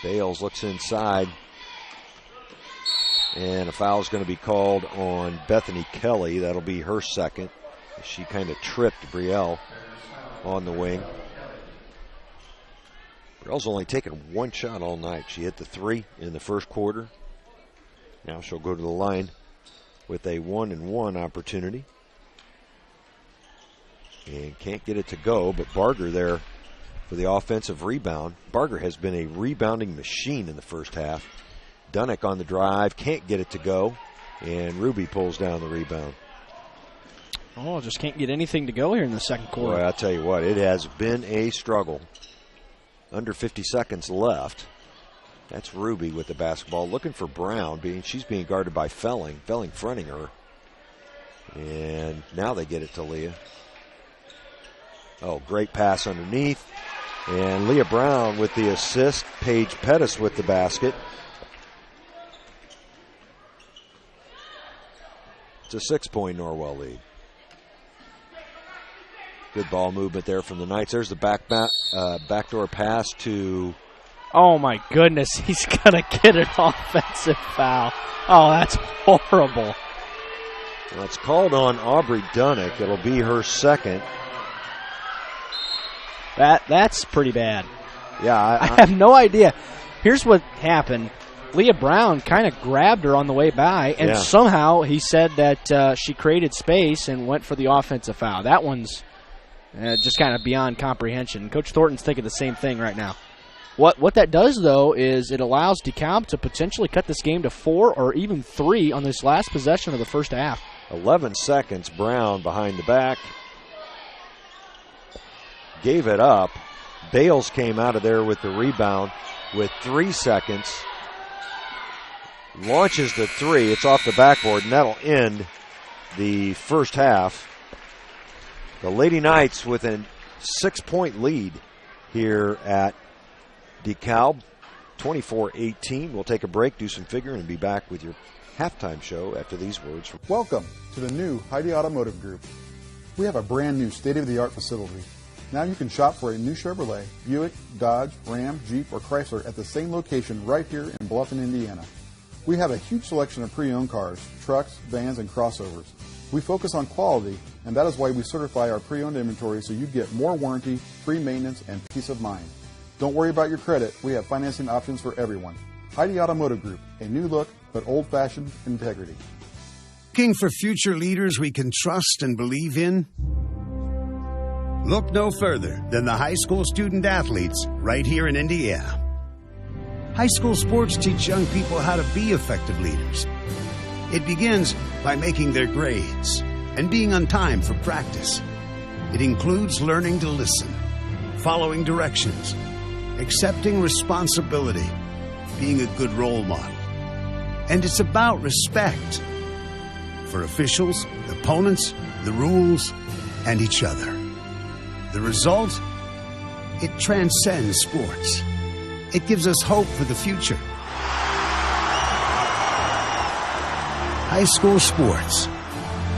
Bales looks inside. And a foul is going to be called on Bethany Kelly. That'll be her second. She kind of tripped Brielle on the wing. Brielle's only taken one shot all night. She hit the 3 in the first quarter. Now she'll go to the line with a 1-and-1 opportunity. And can't get it to go, but Barger there for the offensive rebound. Barger has been a rebounding machine in the first half. Dunnick on the drive, can't get it to go, and Ruby pulls down the rebound. Oh, just can't get anything to go here in the second quarter. Boy, I'll tell you what, it has been a struggle. Under 50 seconds left. That's Ruby with the basketball, looking for Brown. She's being guarded by Felling. Felling fronting her. And now they get it to Leah. Oh, great pass underneath. And Leah Brown with the assist. Paige Pettis with the basket. It's a 6-point Norwell lead. Good ball movement there from the Knights. There's the backdoor pass to... Oh, my goodness. He's going to get an offensive foul. Oh, that's horrible. Well, it's called on Aubrey Dunnick. It'll be her second. That's pretty bad. Yeah. I have no idea. Here's what happened. Leah Brown kind of grabbed her on the way by, and somehow he said that she created space and went for the offensive foul. That one's just kind of beyond comprehension. Coach Thornton's thinking the same thing right now. What that does, though, is it allows Dekalb to potentially cut this game to 4 or even 3 on this last possession of the first half. 11 seconds, Brown behind the back. Gave it up. Bales came out of there with the rebound with 3 seconds. Launches the 3. It's off the backboard, and that'll end the first half. The Lady Knights with a 6-point lead here at Dekalb, 24-18. We'll take a break, do some figuring, and be back with your halftime show after these words. Welcome to the new Heidi Automotive Group. We have a brand new state-of-the-art facility. Now you can shop for a new Chevrolet, Buick, Dodge, Ram, Jeep, or Chrysler at the same location right here in Bluffton, Indiana. We have a huge selection of pre-owned cars, trucks, vans, and crossovers. We focus on quality, and that is why we certify our pre-owned inventory so you get more warranty, free maintenance, and peace of mind. Don't worry about your credit. We have financing options for everyone. Heidi Automotive Group, a new look, but old-fashioned integrity. Looking for future leaders we can trust and believe in? Look no further than the high school student athletes right here in Indiana. High school sports teach young people how to be effective leaders. It begins by making their grades and being on time for practice. It includes learning to listen, following directions, accepting responsibility, being a good role model. And it's about respect for officials, opponents, the rules, and each other. The result? It transcends sports. It gives us hope for the future. High school sports.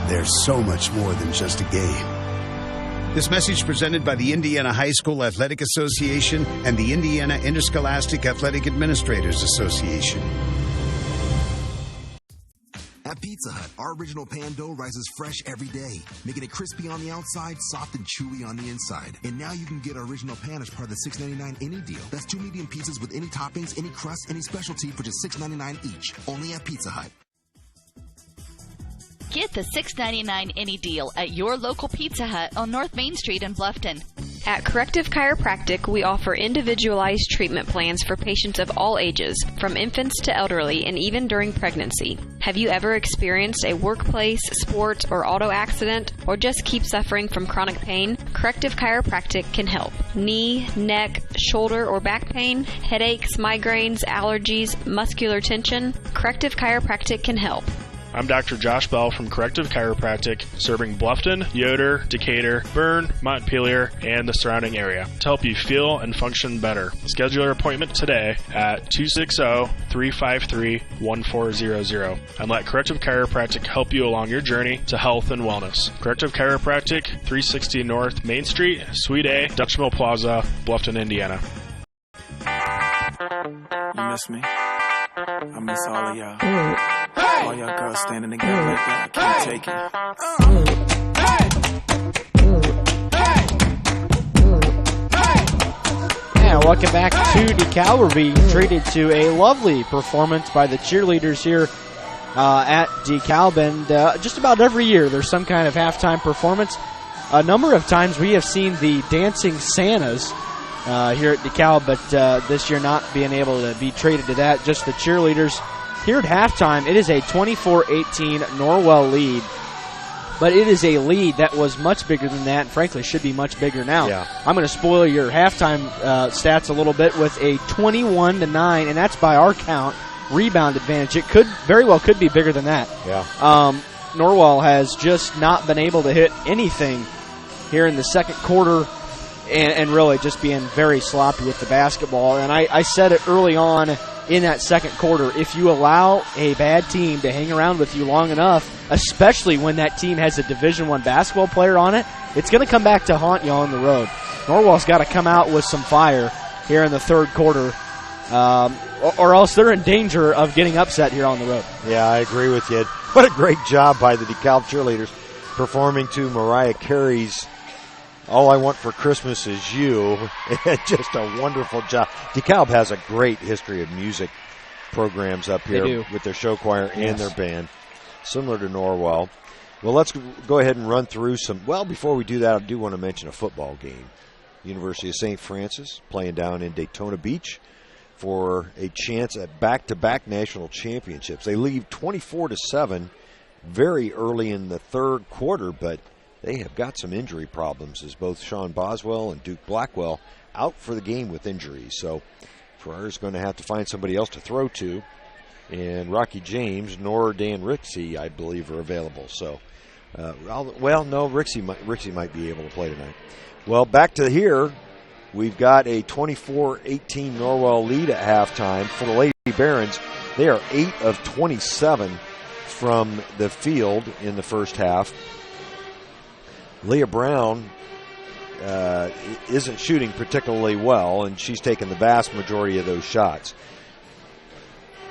They're so much more than just a game. This message presented by the Indiana High School Athletic Association and the Indiana Interscholastic Athletic Administrators Association. At Pizza Hut, our original pan dough rises fresh every day, making it crispy on the outside, soft and chewy on the inside. And now you can get our original pan as part of the $6.99 any deal. That's 2 medium pizzas with any toppings, any crust, any specialty for just $6.99 each. Only at Pizza Hut. Get the $6.99 any deal at your local Pizza Hut on North Main Street in Bluffton. At Corrective Chiropractic, we offer individualized treatment plans for patients of all ages, from infants to elderly, and even during pregnancy. Have you ever experienced a workplace, sport, or auto accident, or just keep suffering from chronic pain? Corrective Chiropractic can help. Knee, neck, shoulder, or back pain, headaches, migraines, allergies, muscular tension? Corrective Chiropractic can help. I'm Dr. Josh Bell from Corrective Chiropractic, serving Bluffton, Yoder, Decatur, Bern, Montpelier, and the surrounding area to help you feel and function better. Schedule your appointment today at 260-353-1400 and let Corrective Chiropractic help you along your journey to health and wellness. Corrective Chiropractic, 360 North Main Street, Suite A, Dutch Mill Plaza, Bluffton, Indiana. You miss me? I miss all of y'all. All y'all girls standing together like that. I can't take it. And welcome back to Dekalb. We're being treated to a lovely performance by the cheerleaders here at Dekalb. And just about every year there's some kind of halftime performance. A number of times we have seen the Dancing Santas here at Dekalb, but this year not being able to be treated to that. Just the cheerleaders. Here at halftime, it is a 24-18 Norwell lead, but it is a lead that was much bigger than that, and frankly should be much bigger now. Yeah. I'm going to spoil your halftime stats a little bit with a 21-9, and that's by our count, rebound advantage. It very well could be bigger than that. Yeah. Norwell has just not been able to hit anything here in the second quarter, and really just being very sloppy with the basketball. And I said it early on in that second quarter, if you allow a bad team to hang around with you long enough, especially when that team has a Division I basketball player on it, it's going to come back to haunt you on the road. Norwell's got to come out with some fire here in the third quarter, or else they're in danger of getting upset here on the road. Yeah, I agree with you. What a great job by the Dekalb cheerleaders performing to Mariah Carey's All I Want for Christmas Is You. Just a wonderful job. Dekalb has a great history of music programs up here with their show choir and their band, similar to Norwell. Well, let's go ahead and run through some. Well, before we do that, I do want to mention a football game. University of St. Francis playing down in Daytona Beach for a chance at back-to-back national championships. They lead 24-7 very early in the third quarter, but they have got some injury problems, as both Sean Boswell and Duke Blackwell out for the game with injuries. So Ferrar's going to have to find somebody else to throw to. And Rocky James nor Dan Rixey, I believe, are available. So, no, Rixey might be able to play tonight. Well, back to here. We've got a 24-18 Norwell lead at halftime for the Lady Barons. They are 8 of 27 from the field in the first half. Leah Brown isn't shooting particularly well, and she's taken the vast majority of those shots.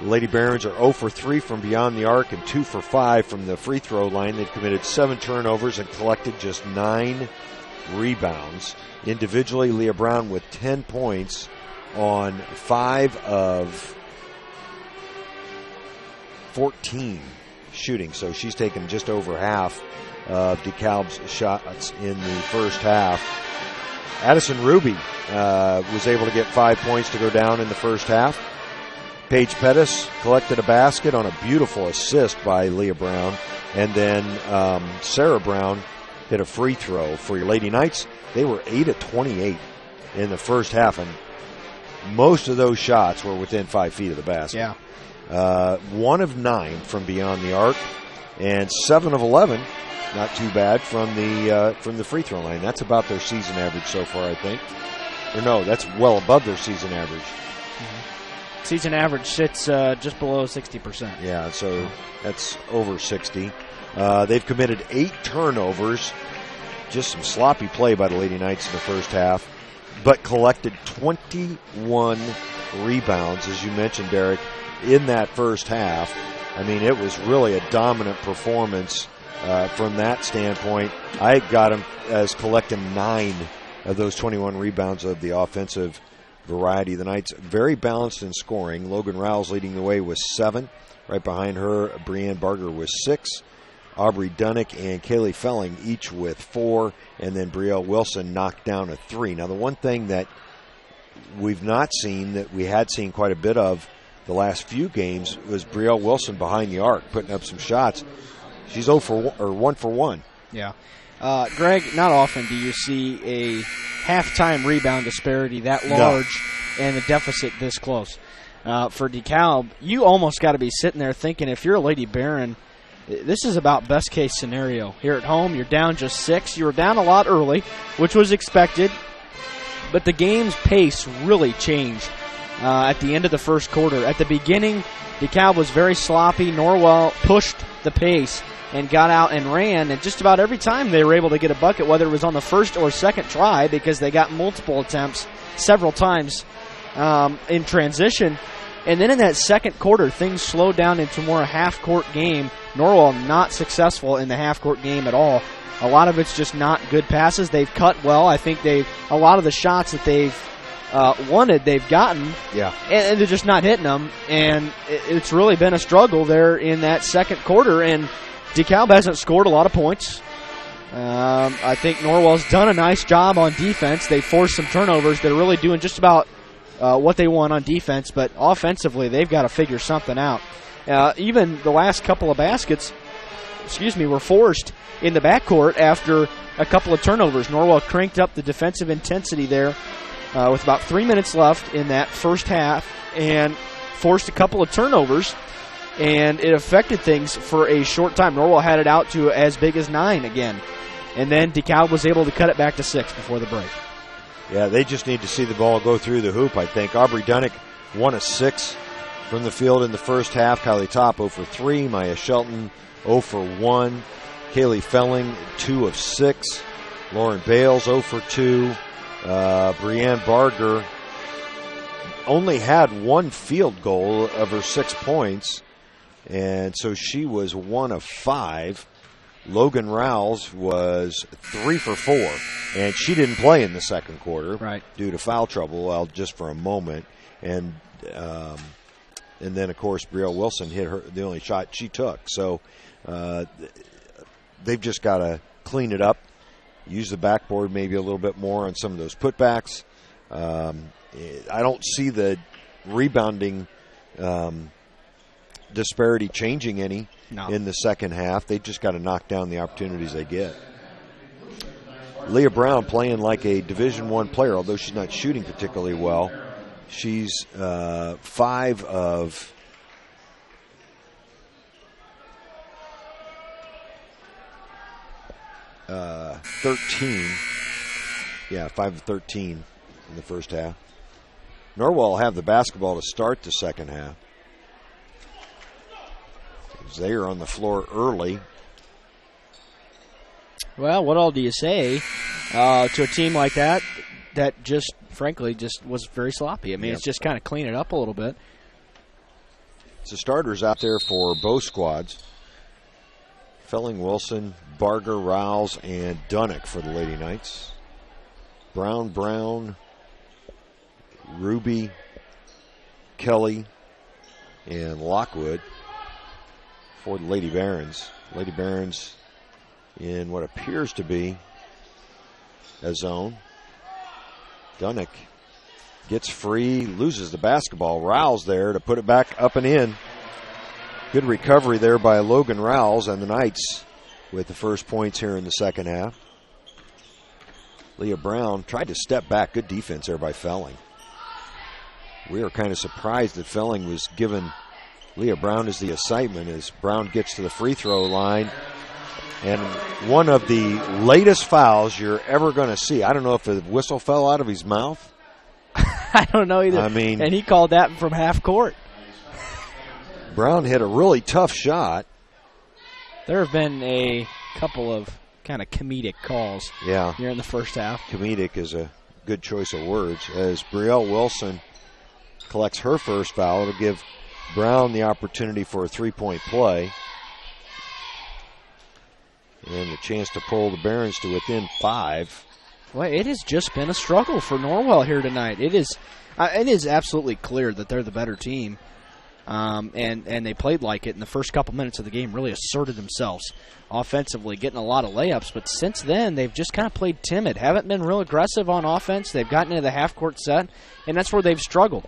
The Lady Barons are 0 for 3 from beyond the arc and 2 for 5 from the free throw line. They've committed 7 turnovers and collected just 9 rebounds. Individually, Leah Brown with 10 points on 5 of 14 shooting. So she's taken just over half of Dekalb's shots in the first half. Addison Ruby was able to get 5 points to go down in the first half. Paige Pettis collected a basket on a beautiful assist by Leah Brown. And then Sarah Brown hit a free throw for your Lady Knights. They were 8 of 28 in the first half, and most of those shots were within 5 feet of the basket. Yeah. 1 of 9 from beyond the arc, and 7 of 11, not too bad, from the free throw line. That's about their season average so far, I think. Or no, that's well above their season average. Mm-hmm. Season average sits just below 60%. Yeah, so that's over 60. They've committed 8 turnovers. Just some sloppy play by the Lady Knights in the first half, but collected 21 rebounds, as you mentioned, Derek, in that first half. I mean, it was really a dominant performance from that standpoint. I got them as collecting 9 of those 21 rebounds of the offensive variety. The Knights very balanced in scoring. Logan Rouse leading the way with 7. Right behind her, Brianne Barger with 6. Aubrey Dunnick and Kaylee Felling each with 4, and then Brielle Wilson knocked down a 3. Now, the one thing that we've not seen that we had seen quite a bit of the last few games was Brielle Wilson behind the arc, putting up some shots. She's 1 for 1. Yeah. Greg, not often do you see a halftime rebound disparity that large and the deficit this close. For DeKalb, you almost got to be sitting there thinking, if you're a Lady Baron, this is about best case scenario. Here at home, you're down just 6. You were down a lot early, which was expected, but the game's pace really changed at the end of the first quarter. At the beginning, DeKalb was very sloppy. Norwell pushed the pace and got out and ran, and just about every time they were able to get a bucket, whether it was on the first or second try, because they got multiple attempts several times in transition. And then in that second quarter, things slowed down into more a half-court game. Norwell not successful in the half-court game at all. A lot of it's just not good passes. They've cut well. I think a lot of the shots that they've wanted, they've gotten. Yeah. And they're just not hitting them. And it's really been a struggle there in that second quarter. And DeKalb hasn't scored a lot of points. I think Norwell's done a nice job on defense. They forced some turnovers. They're really doing just about what they want on defense, but offensively they've got to figure something out. Even the last couple of baskets, were forced in the backcourt after a couple of turnovers. Norwell cranked up the defensive intensity there with about 3 minutes left in that first half and forced a couple of turnovers, and it affected things for a short time. Norwell had it out to as big as 9 again, and then DeKalb was able to cut it back to 6 before the break. Yeah, they just need to see the ball go through the hoop, I think. Aubrey Dunnick, 1 of 6 from the field in the first half. Kylie Topp, 0 for 3. Maya Shelton, 0 for 1. Kaylee Felling, 2 of 6. Lauren Bales, 0 for 2. Brianne Barger only had 1 field goal of her 6 points, and so she was 1 of 5. Logan Rouse was 3 for 4, and she didn't play in the second quarter due to foul trouble, just for a moment. And then, of course, Brielle Wilson hit the only shot she took. So they've just got to clean it up, use the backboard maybe a little bit more on some of those putbacks. I don't see the rebounding disparity changing any in the second half. They just got to knock down the opportunities they get. Leah Brown playing like a Division I player, although she's not shooting particularly well. She's 5 of 13. Yeah, 5 of 13 in the first half. Norwell will have the basketball to start the second half. They are on the floor early. Well, what all do you say to a team like that just, frankly, just was very sloppy? I mean, it's just kind of clean it up a little bit. It's the starters out there for both squads. Felling, Wilson, Barger, Rouse, and Dunnick for the Lady Knights. Brown, Ruby, Kelly, and Lockwood for the Lady Barons. Lady Barons in what appears to be a zone. Dunnick gets free, loses the basketball. Rouse there to put it back up and in. Good recovery there by Logan Rouse, and the Knights with the first points here in the second half. Leah Brown tried to step back. Good defense there by Felling. We are kind of surprised that Felling was given Leah Brown as the assignment as Brown gets to the free throw line. And one of the latest fouls you're ever going to see. I don't know if the whistle fell out of his mouth. I don't know either. I mean, and he called that from half court. Brown hit a really tough shot. There have been a couple of kind of comedic calls here in the first half. Comedic is a good choice of words. As Brielle Wilson collects her first foul, it'll give Brown the opportunity for a three-point play. And the chance to pull the Barons to within 5. Well, it has just been a struggle for Norwell here tonight. It is absolutely clear that they're the better team. and they played like it in the first couple minutes of the game, really asserted themselves offensively, getting a lot of layups. But since then, they've just kind of played timid, haven't been real aggressive on offense. They've gotten into the half-court set, and that's where they've struggled.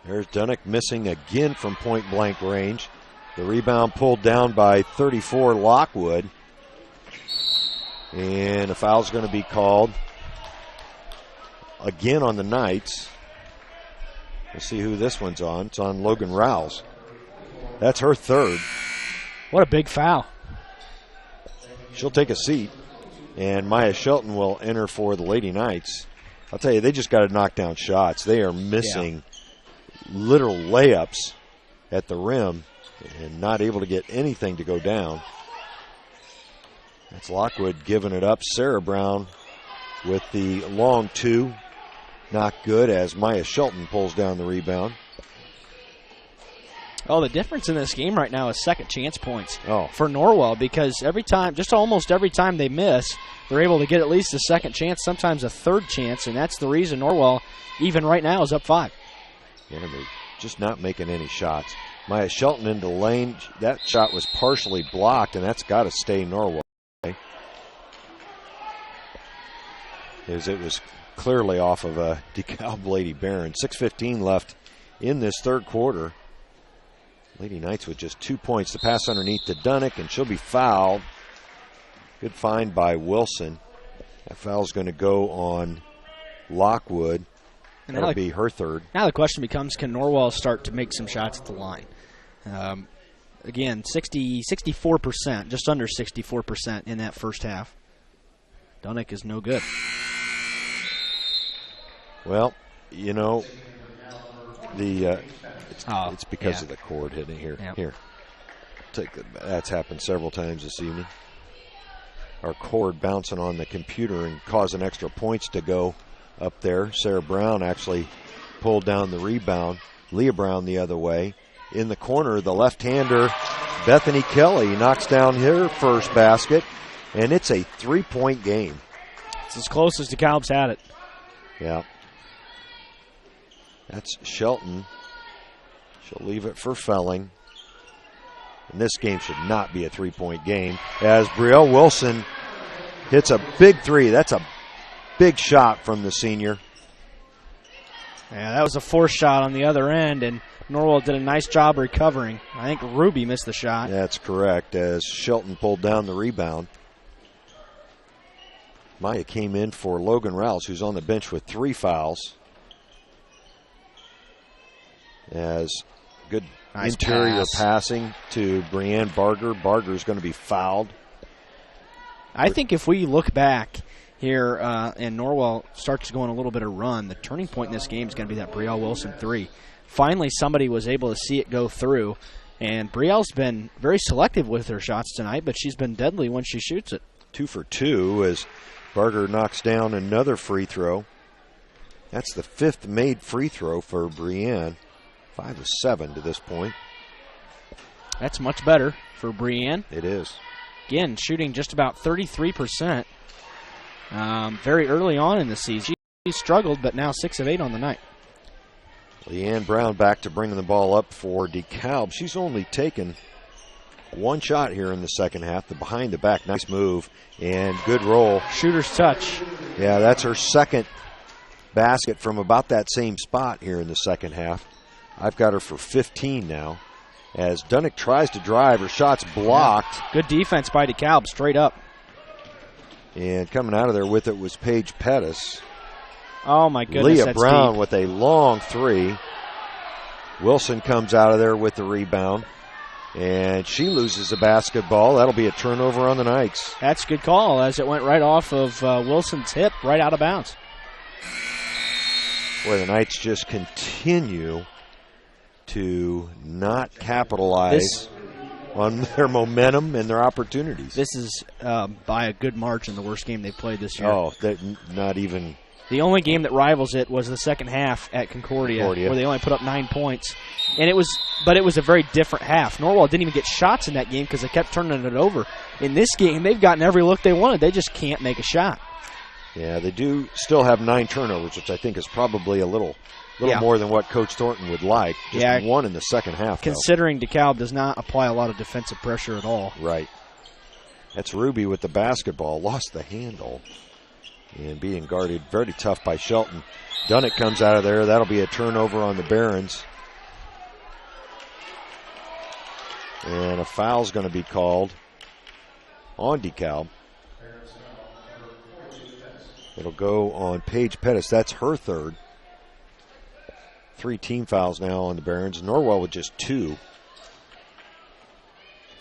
There's Dunick missing again from point-blank range. The rebound pulled down by 34 Lockwood. And a foul's going to be called again on the Knights. Let's see who this one's on. It's on Logan Rouse. That's her third. What a big foul. She'll take a seat, and Maya Shelton will enter for the Lady Knights. I'll tell you, they just got to knock down shots. They are missing literal layups at the rim and not able to get anything to go down. That's Lockwood giving it up. Sarah Brown with the long two. Not good as Maya Shelton pulls down the rebound. Oh, the difference in this game right now is second chance points for Norwell, because almost every time they miss, they're able to get at least a second chance, sometimes a third chance, and that's the reason Norwell, even right now, is up 5. Yeah, they're just not making any shots. Maya Shelton into the lane. That shot was partially blocked, and that's got to stay Norwell. As it was clearly off of a Dekalb Lady Baron. 6:15 left in this third quarter. Lady Knights with just 2 points. The pass underneath to Dunick, and she'll be fouled. Good find by Wilson. That foul's going to go on Lockwood. And that'll be her third. Now the question becomes, can Norwell start to make some shots at the line? Again, 64%, just under 64% in that first half. Dunick is no good. Well, you know, it's because of the cord hitting here. Yep. Here, that's happened several times this evening. Our cord bouncing on the computer and causing extra points to go up there. Sarah Brown actually pulled down the rebound. Leah Brown the other way. In the corner, the left-hander, Bethany Kelly, knocks down her first basket, and it's a 3-point game. It's as close as DeKalb's had it. Yeah. That's Shelton. She'll leave it for Felling. And this game should not be a 3-point game, as Brielle Wilson hits a big three. That's a big shot from the senior. Yeah, that was a forced shot on the other end, and Norwell did a nice job recovering. I think Ruby missed the shot. That's correct, as Shelton pulled down the rebound. Maya came in for Logan Rouse, who's on the bench with 3 fouls. As good nice interior passing to Brianne Barger. Barger's going to be fouled. I think if we look back here and Norwell starts going a little bit of run, the turning point in this game is going to be that Brielle Wilson 3. Finally, somebody was able to see it go through, and Brielle's been very selective with her shots tonight, but she's been deadly when she shoots it. 2 for 2 as Barger knocks down another free throw. That's the 5th made free throw for Brianne. 5 of 7 to this point. That's much better for Brianne. It is. Again, shooting just about 33%. Very early on in the season. She struggled, but now 6 of 8 on the night. Leanne Brown back to bringing the ball up for DeKalb. She's only taken 1 shot here in the second half. The behind the back, nice move and good roll. Shooter's touch. Yeah, that's her second basket from about that same spot here in the second half. I've got her for 15 now. As Dunick tries to drive, her shot's blocked. Yeah. Good defense by DeKalb, straight up. And coming out of there with it was Paige Pettis. Oh, my goodness, Leah Brown deep. with a long 3. Wilson comes out of there with the rebound. And she loses the basketball. That'll be a turnover on the Knights. That's a good call, as it went right off of Wilson's hip, right out of bounds. Where the Knights just continue to not capitalize on their momentum and their opportunities. This is, by a good margin, the worst game they've played this year. Oh, not even. The only game that rivals it was the second half at Concordia, where they only put up 9 points. And it was a very different half. Norwell didn't even get shots in that game because they kept turning it over. In this game, they've gotten every look they wanted. They just can't make a shot. Yeah, they do still have 9 turnovers, which I think is probably a little A little more than what Coach Thornton would like. Just one in the second half, considering Dekalb does not apply a lot of defensive pressure at all. Right. That's Ruby with the basketball. Lost the handle. And being guarded very tough by Shelton. Dunnett comes out of there. That'll be a turnover on the Barons. And a foul's going to be called on Dekalb. It'll go on Paige Pettis. That's her third. 3 team fouls now on the Barons. Norwell with just 2.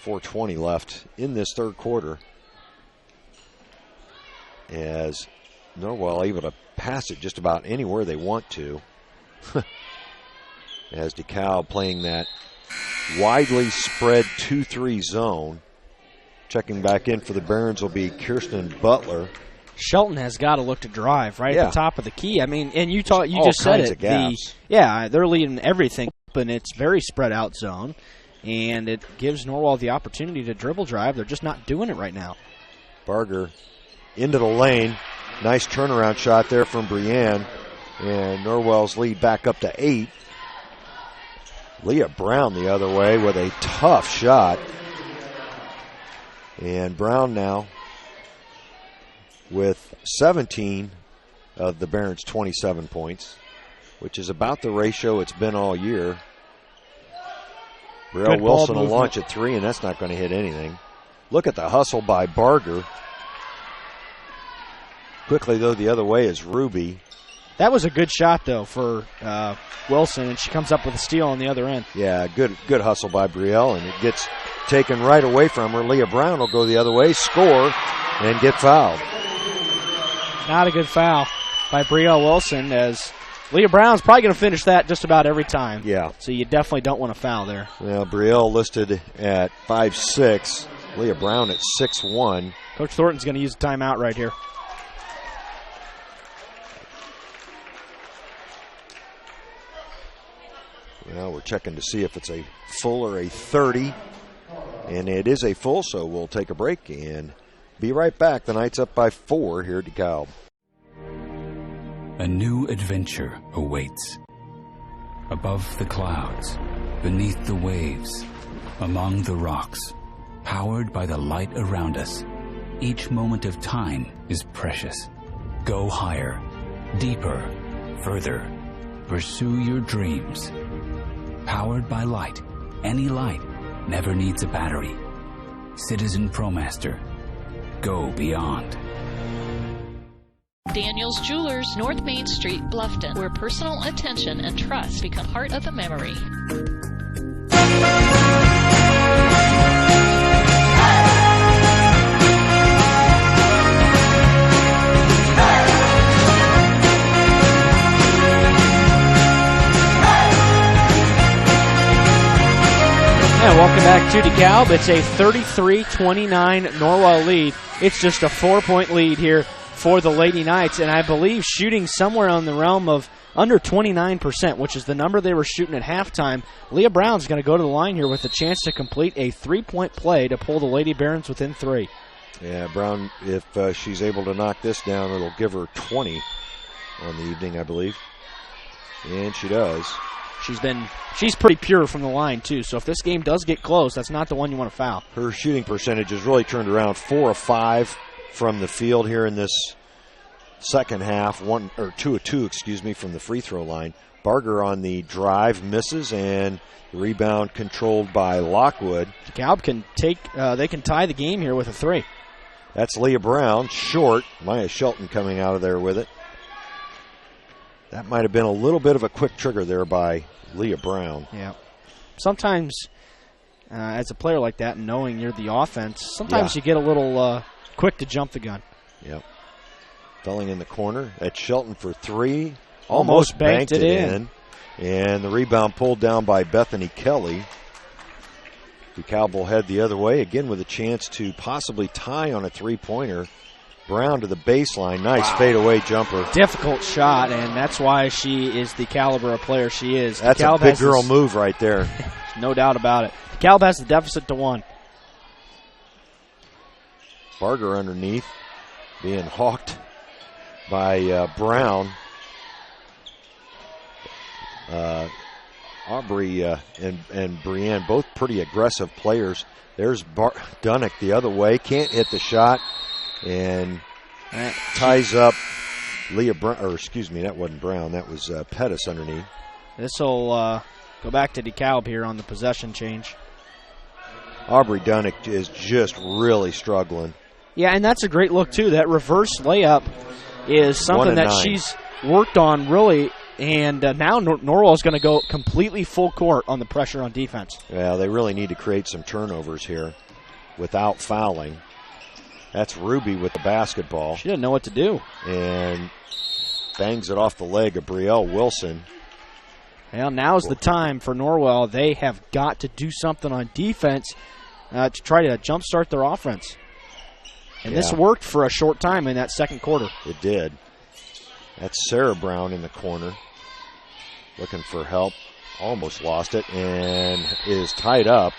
4:20 left in this third quarter. As Norwell able to pass it just about anywhere they want to. As Dekalb playing that widely spread 2-3 zone. Checking back in for the Barons will be Kirsten Butler. Shelton has got to look to drive at the top of the key. I mean, and you just said it. They're leading everything up, and it's very spread out zone, and it gives Norwell the opportunity to dribble drive. They're just not doing it right now. Barger into the lane. Nice turnaround shot there from Brienne, and Norwell's lead back up to 8. Leah Brown the other way with a tough shot. And Brown now with 17 of the Barons' 27 points, which is about the ratio it's been all year. Brielle Wilson will launch at 3, and that's not going to hit anything. Look at the hustle by Barger. Quickly, though, the other way is Ruby. That was a good shot, though, for Wilson, and she comes up with a steal on the other end. Yeah, good hustle by Brielle, and it gets taken right away from her. Leah Brown will go the other way, score, and get fouled. Not a good foul by Brielle Wilson, as Leah Brown's probably going to finish that just about every time. Yeah. So you definitely don't want to foul there. Well, Brielle listed at 5'6", Leah Brown at 6'1". Coach Thornton's going to use a timeout right here. Well, we're checking to see if it's a full or a 30. And it is a full, so we'll take a break and be right back. The Knights up by 4 here at Dekalb. A new adventure awaits. Above the clouds, beneath the waves, among the rocks, powered by the light around us. Each moment of time is precious. Go higher, deeper, further. Pursue your dreams. Powered by light. Any light never needs a battery. Citizen ProMaster. Go beyond. Daniel's Jewelers, North Main Street, Bluffton, where personal attention and trust become part of the memory. Yeah, welcome back to Dekalb. It's a 33-29 Norwell lead. It's just a 4-point lead here for the Lady Knights, and I believe shooting somewhere on the realm of under 29%, which is the number they were shooting at halftime. Leah Brown's going to go to the line here with a chance to complete a 3-point play to pull the Lady Barons within 3. Yeah, Brown, if she's able to knock this down, it'll give her 20 on the evening, I believe. And she does. She's pretty pure from the line, too, so if this game does get close, that's not the one you want to foul. Her shooting percentage has really turned around. 4 of 5 from the field here in this second half. 2 of 2, from the free throw line. Barger on the drive misses, and the rebound controlled by Lockwood. Dekalb can they can tie the game here with a 3. That's Leah Brown, short. Maya Shelton coming out of there with it. That might have been a little bit of a quick trigger there by Leah Brown. Yeah. Sometimes, as a player like that, knowing you're the offense, sometimes you get a little quick to jump the gun. Yep. Felling in the corner. That's Shelton for 3. Almost banked it in. And the rebound pulled down by Bethany Kelly. Dekalb will head the other way, again with a chance to possibly tie on a 3-pointer. Brown to the baseline. Nice fadeaway jumper. Difficult shot, and that's why she is the caliber of player she is. That's Dekalb a big girl move right there. No doubt about it. Dekalb has the deficit to 1. Barger underneath, being hawked by Brown. Aubrey and Brienne, both pretty aggressive players. There's Dunnick the other way, can't hit the shot, and ties up Leah Brown, or excuse me, that wasn't Brown, that was Pettis underneath. This will go back to DeKalb here on the possession change. Aubrey Dunnick is just really struggling. Yeah, and that's a great look, too. That reverse layup is something that she's worked on really, and now Norwell is going to go completely full court on the pressure on defense. Yeah, they really need to create some turnovers here without fouling. That's Ruby with the basketball. She didn't know what to do. And bangs it off the leg of Brielle Wilson. Well, now's the time for Norwell. They have got to do something on defense to try to jumpstart their offense. And this worked for a short time in that second quarter. It did. That's Sarah Brown in the corner, looking for help. Almost lost it and is tied up.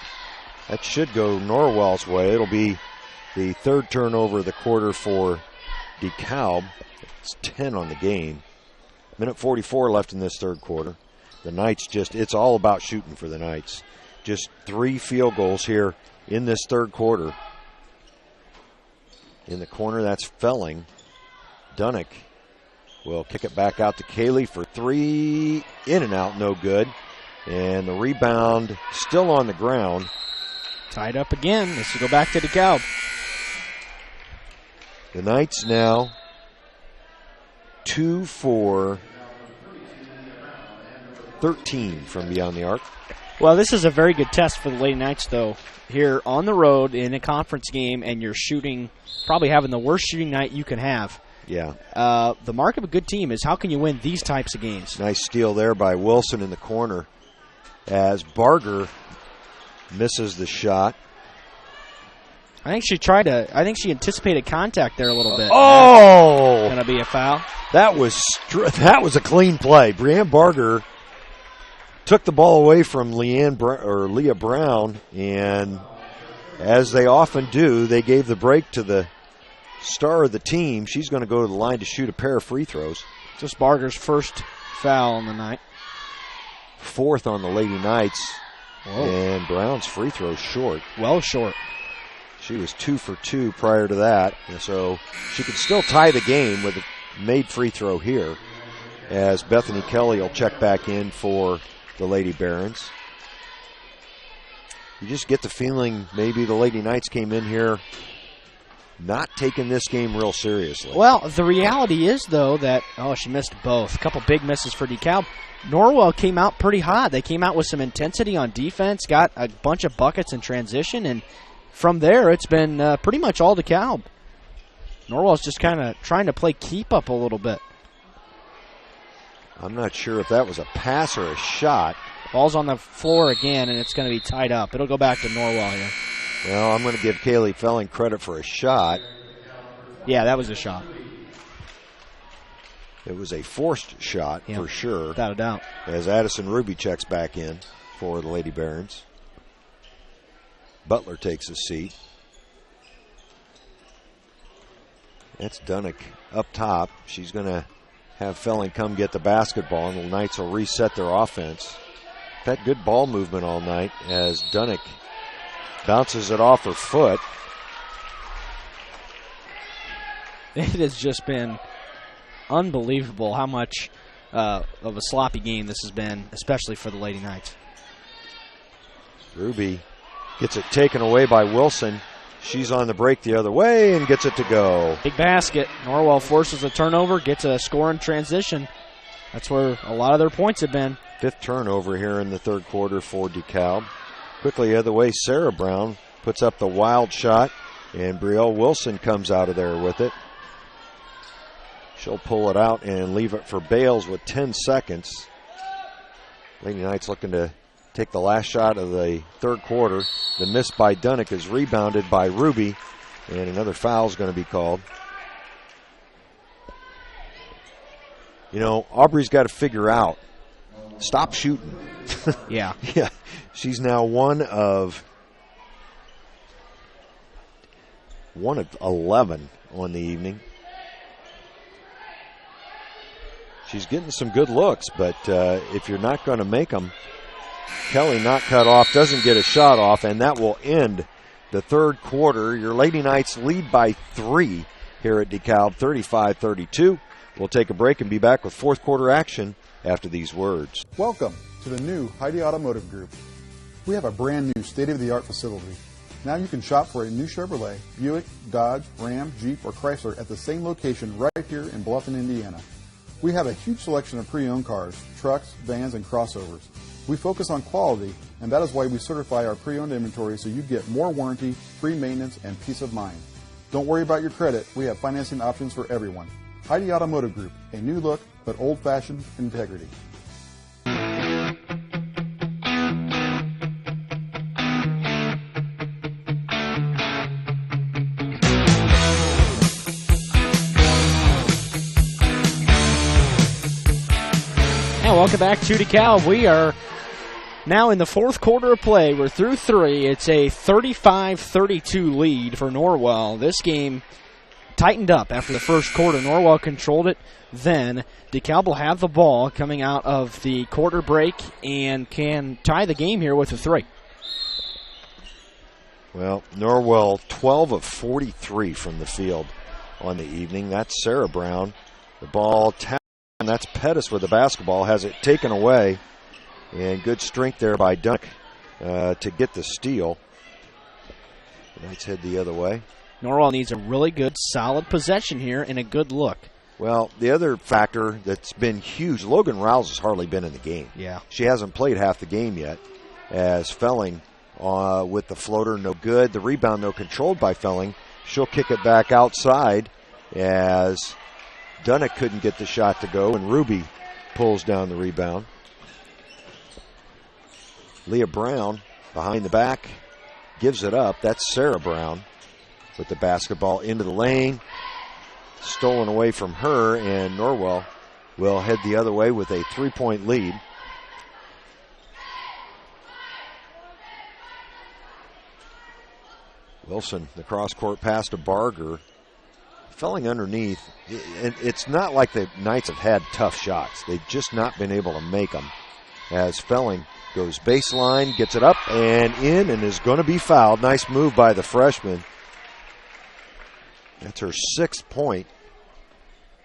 That should go Norwell's way. It'll be the third turnover of the quarter for DeKalb. It's 10 on the game. Minute 44 left in this third quarter. The Knights it's all about shooting for the Knights. Just 3 field goals here in this third quarter. In the corner, that's Felling. Dunnick will kick it back out to Kaylee for 3. In and out, no good. And the rebound still on the ground. Tied up again. This will go back to DeKalb. The Knights now 2 for 13 from beyond the arc. Well, this is a very good test for the Lady Knights, though. Here on the road in a conference game, and you're shooting, probably having the worst shooting night you can have. Yeah. The mark of a good team is how can you win these types of games? Nice steal there by Wilson in the corner as Barger misses the shot. I think she anticipated contact there a little bit. Oh! Going to be a foul. That was a clean play. Brienne Barger took the ball away from Leah Brown, and as they often do, they gave the break to the star of the team. She's going to go to the line to shoot a pair of free throws. Just Barger's first foul on the night. 4th on the Lady Knights. Whoa. And Brown's free throw short. Well short. She was 2 for 2 prior to that, and so she could still tie the game with a made free throw here as Bethany Kelly will check back in for the Lady Barons. You just get the feeling maybe the Lady Knights came in here not taking this game real seriously. Well, the reality is, though, that, she missed both. A couple big misses for DeKalb. Norwell came out pretty hot. They came out with some intensity on defense, got a bunch of buckets in transition, and from there it's been pretty much all DeKalb. Norwell's just kind of trying to play keep up a little bit. I'm not sure if that was a pass or a shot. Ball's on the floor again, and it's going to be tied up. It'll go back to Norwell here. Well, I'm going to give Kaylee Felling credit for a shot. Yeah, that was a shot. It was a forced shot for sure. Without a doubt. As Addison Ruby checks back in for the Lady Barons. Butler takes a seat. That's Dunnick up top. She's going to have Felling come get the basketball, and the Knights will reset their offense. Had good ball movement all night as Dunnick bounces it off her foot. It has just been unbelievable how much of a sloppy game this has been, especially for the Lady Knights. Ruby gets it taken away by Wilson. She's on the break the other way and gets it to go. Big basket. Norwell forces a turnover, gets a score in transition. That's where a lot of their points have been. 5th turnover here in the third quarter for DeKalb. Quickly the other way, Sarah Brown puts up the wild shot, and Brielle Wilson comes out of there with it. She'll pull it out and leave it for Bales with 10 seconds. Lady Knights looking to take the last shot of the third quarter. The miss by Dunnick is rebounded by Ruby, and another foul is going to be called. You know, Aubrey's got to figure out, stop shooting. Yeah. Yeah. She's now one of 11 on the evening. She's getting some good looks, but if you're not going to make them, Kelly not cut off, doesn't get a shot off, and that will end the third quarter. Your Lady Knights lead by 3 here at DeKalb, 35-32. We'll take a break and be back with fourth quarter action after these words. Welcome to the new Heidi Automotive Group. We have a brand new state-of-the-art facility. Now you can shop for a new Chevrolet, Buick, Dodge, Ram, Jeep, or Chrysler at the same location right here in Bluffton, Indiana. We have a huge selection of pre-owned cars, trucks, vans, and crossovers. We focus on quality, and that is why we certify our pre-owned inventory so you get more warranty, free maintenance, and peace of mind. Don't worry about your credit. We have financing options for everyone. Heidi Automotive Group, a new look, but old-fashioned integrity. Welcome back to DeKalb. We are now in the fourth quarter of play. We're through 3. It's a 35-32 lead for Norwell. This game tightened up after the first quarter. Norwell controlled it. Then DeKalb will have the ball coming out of the quarter break and can tie the game here with a 3. Well, Norwell 12 of 43 from the field on the evening. That's Sarah Brown. The ball tapped. And that's Pettis with the basketball, has it taken away. And good strength there by Dunk to get the steal. The Knights head the other way. Norwell needs a really good, solid possession here and a good look. Well, the other factor that's been huge, Logan Rouse has hardly been in the game. Yeah. She hasn't played half the game yet, as Felling with the floater, no good. The rebound, though, controlled by Felling. She'll kick it back outside as Dunnick couldn't get the shot to go, and Ruby pulls down the rebound. Leah Brown behind the back gives it up. That's Sarah Brown with the basketball into the lane. Stolen away from her, and Norwell will head the other way with a 3-point lead. Wilson, the cross-court pass to Barger. Felling underneath. It's not like the Knights have had tough shots. They've just not been able to make them. As Felling goes baseline, gets it up and in, and is going to be fouled. Nice move by the freshman. That's her 6th point.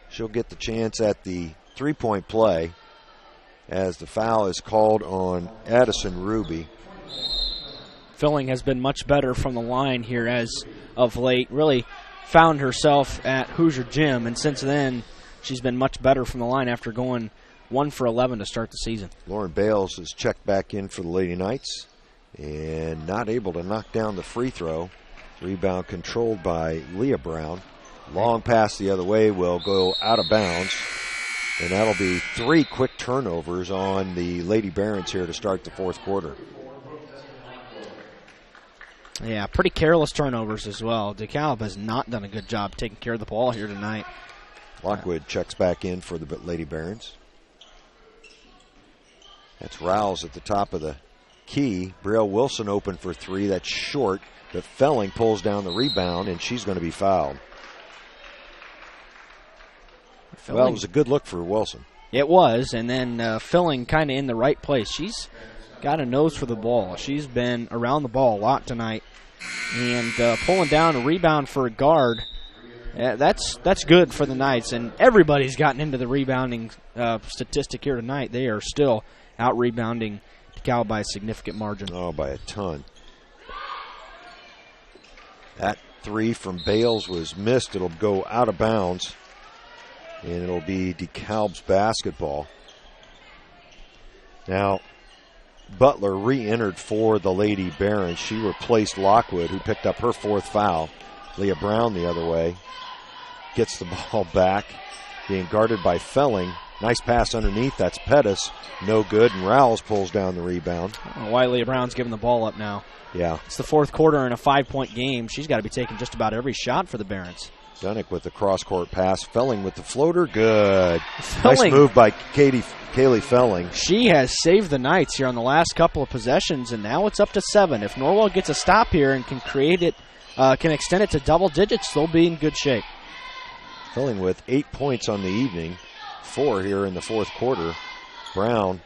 She'll get the chance at the 3-point play as the foul is called on Addison Ruby. Felling has been much better from the line here as of late. Really found herself at Hoosier Gym, and since then she's been much better from the line after going 1 for 11 to start the season. Lauren Bales is checked back in for the Lady Knights and not able to knock down the free throw. Rebound controlled by Leah Brown. Long pass the other way will go out of bounds, and that'll be 3 quick turnovers on the Lady Barons here to start the fourth quarter. Yeah, pretty careless turnovers as well. DeKalb has not done a good job taking care of the ball here tonight. Lockwood checks back in for the Lady Barons. That's Rouse at the top of the key. Brielle Wilson open for 3. That's short, but Felling pulls down the rebound, and she's going to be fouled. Well, it was a good look for Wilson. It was, and then Felling kind of in the right place. She's got a nose for the ball. She's been around the ball a lot tonight. And pulling down a rebound for a guard, that's good for the Knights. And everybody's gotten into the rebounding statistic here tonight. They are still out-rebounding DeKalb by a significant margin. Oh, by a ton. That 3 from Bales was missed. It'll go out of bounds, and it'll be DeKalb's basketball. Now, Butler re-entered for the Lady Barons. She replaced Lockwood, who picked up her 4th foul. Leah Brown the other way. Gets the ball back, being guarded by Felling. Nice pass underneath. That's Pettis. No good, and Rouse pulls down the rebound. I don't know why Leah Brown's giving the ball up now. Yeah. It's the fourth quarter in a 5-point game. She's got to be taking just about every shot for the Barons. Dunnick with the cross-court pass. Felling with the floater. Good. Nice move by Kaylee Felling. She has saved the Knights here on the last couple of possessions, and now it's up to 7. If Norwell gets a stop here and can create it, can extend it to double digits, they'll be in good shape. Felling with 8 points on the evening. 4 here in the fourth quarter. Brown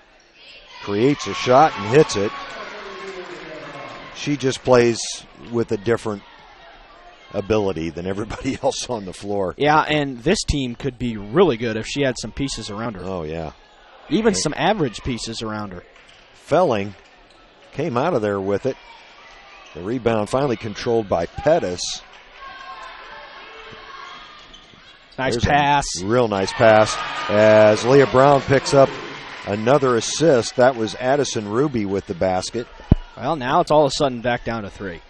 creates a shot and hits it. She just plays with a different ability than everybody else on the floor. Yeah, and this team could be really good if she had some pieces around her. Oh, yeah. Even some average pieces around her. Felling came out of there with it. The rebound finally controlled by Pettis. Nice pass. Real nice pass as Leah Brown picks up another assist. That was Addison Ruby with the basket. Well, now it's all of a sudden back down to 3.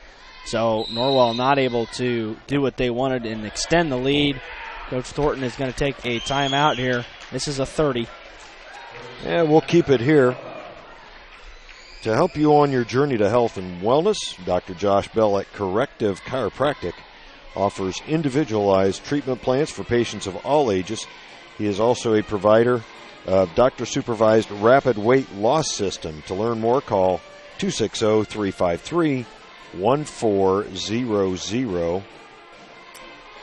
So Norwell not able to do what they wanted and extend the lead. Coach Thornton is going to take a timeout here. This is a 30. Yeah, we'll keep it here. To help you on your journey to health and wellness, Dr. Josh Bell at Corrective Chiropractic offers individualized treatment plans for patients of all ages. He is also a provider of doctor-supervised rapid weight loss system. To learn more, call 260-353-1400.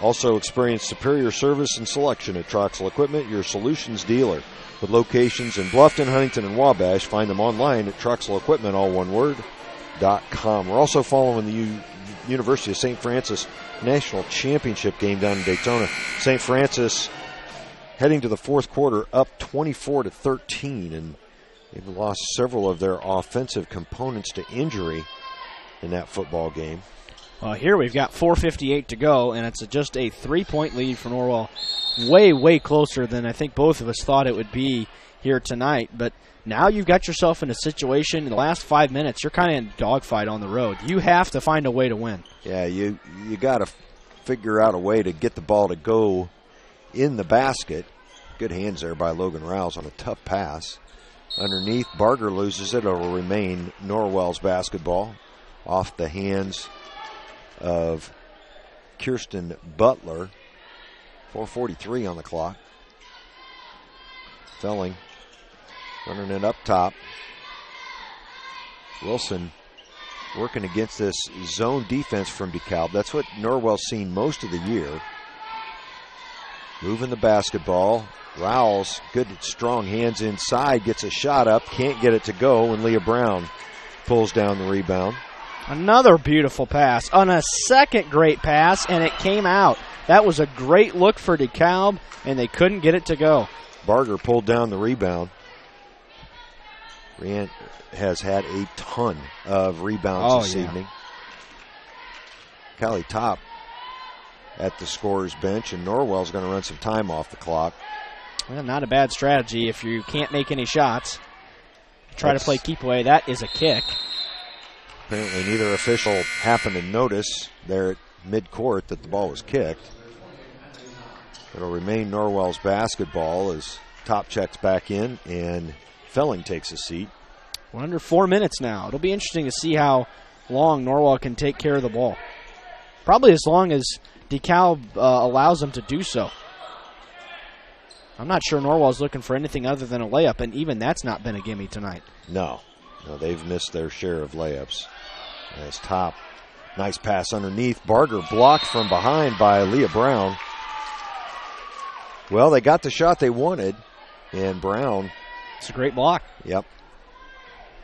Also experience superior service and selection at Troxel Equipment, your solutions dealer. With locations in Bluffton, Huntington, and Wabash, find them online at Troxel Equipment, all one word, .com. We're also following the University of St. Francis National Championship game down in Daytona. St. Francis heading to the fourth quarter up 24-13, and they've lost several of their offensive components to injury in that football game. Here we've got 4:58 to go, and it's just a 3-point lead for Norwell. Way, way closer than I think both of us thought it would be here tonight. But now you've got yourself in a situation in the last 5 minutes, you're kind of in a dogfight on the road. You have to find a way to win. Yeah, you got to figure out a way to get the ball to go in the basket. Good hands there by Logan Rouse on a tough pass. Underneath, Barger loses it. It'll remain Norwell's basketball off the hands of Kirsten Butler. 4:43 on the clock. Felling running it up top. Wilson working against this zone defense from Dekalb. That's what Norwell's seen most of the year. Moving the basketball. Rouse, good strong hands inside, gets a shot up, can't get it to go, and Leah Brown pulls down the rebound. Another beautiful pass on a second great pass, and it came out. That was a great look for Dekalb, and they couldn't get it to go. Barger pulled down the rebound. Brienne has had a ton of rebounds this evening. Callie Top at the scorer's bench, and Norwell's going to run some time off the clock. Well, not a bad strategy if you can't make any shots. Try to play keep away. That is a kick. Apparently neither official happened to notice there at midcourt that the ball was kicked. It'll remain Norwell's basketball as Top checks back in and Felling takes a seat. We're under 4 minutes now. It'll be interesting to see how long Norwell can take care of the ball. Probably as long as Dekalb allows them to do so. I'm not sure Norwell's looking for anything other than a layup, and even that's not been a gimme tonight. No, they've missed their share of layups. As Top, nice pass underneath. Barger blocked from behind by Leah Brown. Well, they got the shot they wanted, and Brown. It's a great block. Yep.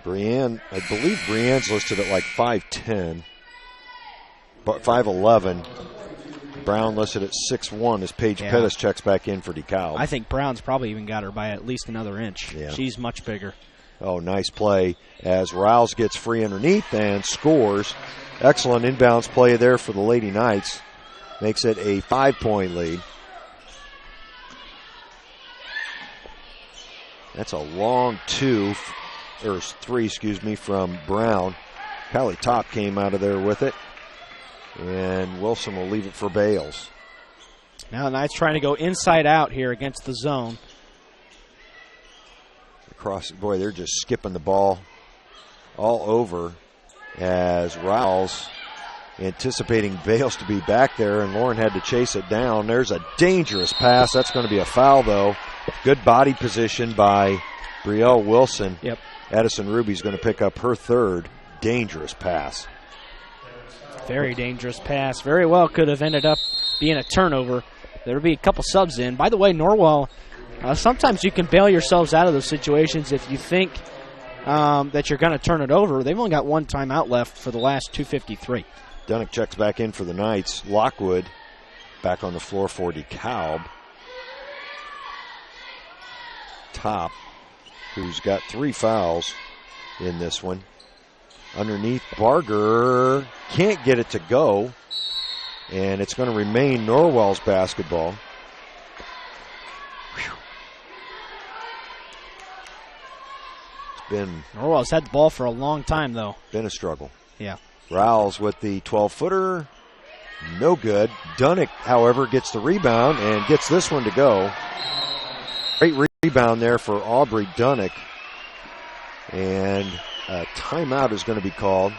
Brienne, I believe Brienne's listed at like 5'10", but 5'11". Brown listed at 6'1" as Paige Pettis checks back in for Dekalb. I think Brown's probably even got her by at least another inch. Yeah. She's much bigger. Oh, nice play as Rouse gets free underneath and scores. Excellent inbounds play there for the Lady Knights. Makes it a 5-point lead. That's a long three, from Brown. Callie Top came out of there with it. And Wilson will leave it for Bales. Now the Knights trying to go inside out here against the zone. Boy, they're just skipping the ball all over as Rouse anticipating Bales to be back there, and Lauren had to chase it down. There's a dangerous pass. That's going to be a foul, though. Good body position by Brielle Wilson. Yep. Addison Ruby's going to pick up her third dangerous pass. Very dangerous pass. Very well could have ended up being a turnover. There would be a couple subs in. By the way, Norwell sometimes you can bail yourselves out of those situations if you think that you're going to turn it over. They've only got one timeout left for the last 2:53. Dunnick checks back in for the Knights. Lockwood back on the floor for DeKalb. Top, who's got 3 fouls in this one. Underneath, Barger can't get it to go, and it's going to remain Norwell's basketball. It's been Norwell's had the ball for a long time, though. Been a struggle. Yeah. Rowles with the 12-footer. No good. Dunnick, however, gets the rebound and gets this one to go. Great rebound there for Aubrey Dunnick. And a timeout is going to be called.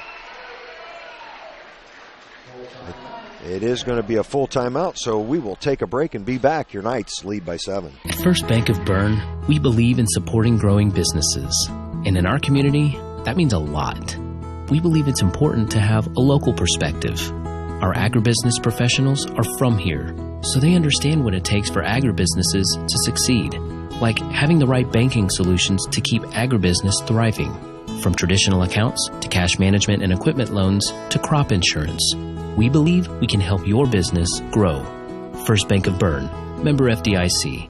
It is going to be a full timeout, so we will take a break and be back. Your Knights lead by 7. At First Bank of Bern, we believe in supporting growing businesses. And in our community, that means a lot. We believe it's important to have a local perspective. Our agribusiness professionals are from here, so they understand what it takes for agribusinesses to succeed, like having the right banking solutions to keep agribusiness thriving. From traditional accounts to cash management and equipment loans to crop insurance, we believe we can help your business grow. First Bank of Bern, member FDIC.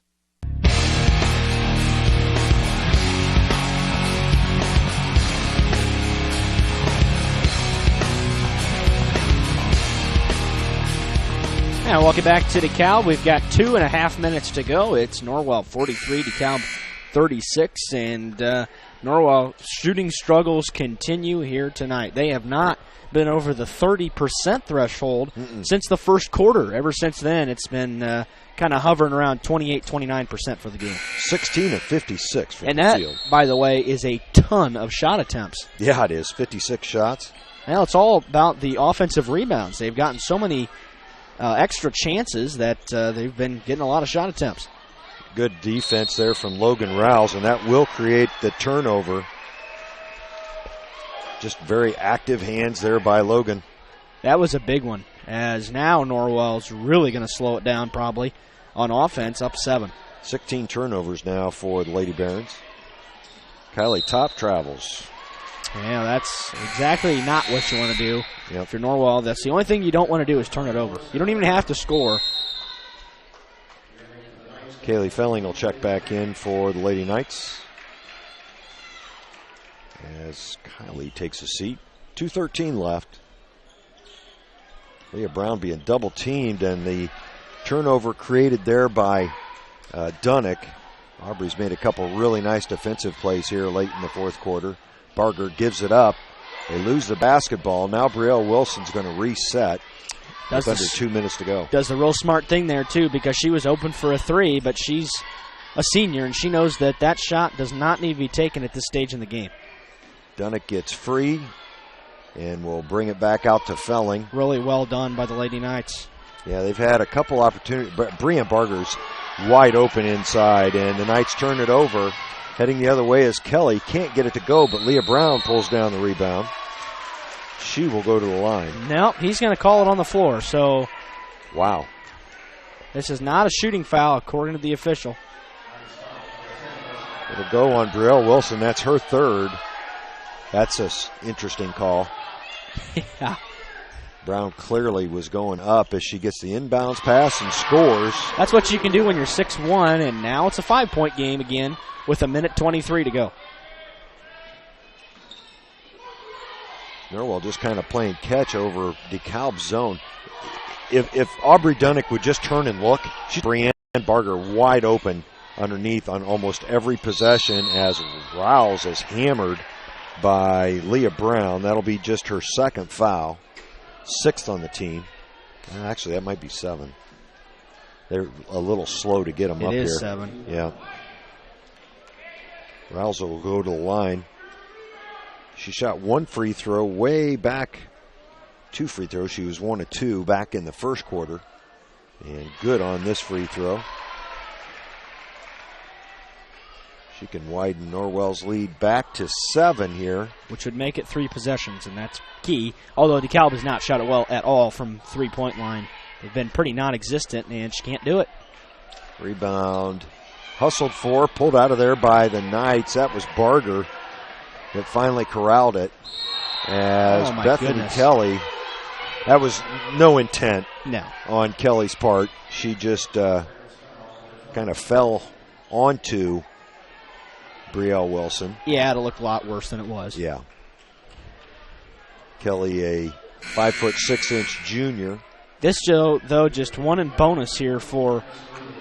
And welcome back to DeKalb. We've got 2.5 minutes to go. It's Norwell 43, DeKalb 36, and Norwell shooting struggles continue here tonight. They have not been over the 30% threshold since the first quarter. Ever since then, it's been kind of hovering around 28-29% for the game. 16 of 56 from and the that, field. By the way, is a ton of shot attempts. Yeah, it is. 56 shots. Now it's all about the offensive rebounds. They've gotten so many extra chances that they've been getting a lot of shot attempts. Good defense there from Logan Rowles, and that will create the turnover. Just very active hands there by Logan. That was a big one, as now Norwell's really going to slow it down probably on offense, up 7. 16 turnovers now for the Lady Barons. Kylie Top travels. Yeah, that's exactly not what you want to do. Yep. If you're Norwell, that's the only thing you don't want to do is turn it over. You don't even have to score. Kaylee Felling will check back in for the Lady Knights as Kylie takes a seat. 2:13 left. Leah Brown being double teamed, and the turnover created there by Dunnick. Aubrey's made a couple really nice defensive plays here late in the fourth quarter. Barger gives it up. They lose the basketball. Now Brielle Wilson's going to reset. With under 2 minutes to go. Does the real smart thing there, too, because she was open for a 3, but she's a senior, and she knows that that shot does not need to be taken at this stage in the game. Dunnick gets free, and will bring it back out to Felling. Really well done by the Lady Knights. Yeah, they've had a couple opportunities, but Brianne Barger's wide open inside, and the Knights turn it over. Heading the other way is Kelly. Can't get it to go, but Leah Brown pulls down the rebound. She will go to the line. No, he's going to call it on the floor. So, wow. This is not a shooting foul, according to the official. It'll go on Brielle Wilson. That's her 3rd. That's an interesting call. Yeah. Brown clearly was going up as she gets the inbounds pass and scores. That's what you can do when you're 6'1", and now it's a 5-point game again with 1:23 to go. Norwell just kind of playing catch over DeKalb's zone. If Aubrey Dunnick would just turn and look, she's Brianne Barger wide open underneath on almost every possession as Rowles is hammered by Leah Brown. That'll be just her 2nd foul, 6th on the team. Actually, that might be 7. They're a little slow to get them up here. It is 7. Yeah. Rowles will go to the line. She shot 1 free throw way back. 2 free throws. She was 1 of 2 back in the first quarter. And good on this free throw. She can widen Norwell's lead back to 7 here. Which would make it 3 possessions, and that's key. Although DeKalb has not shot it well at all from 3-point line. They've been pretty non-existent, and she can't do it. Rebound hustled for, pulled out of there by the Knights. That was Barger that finally corralled it. As Bethany Kelly, that was no intent on Kelly's part. She just kind of fell onto Brielle Wilson. Yeah, it looked a lot worse than it was. Yeah. Kelly, a 5'6" junior. This, though, just one in bonus here for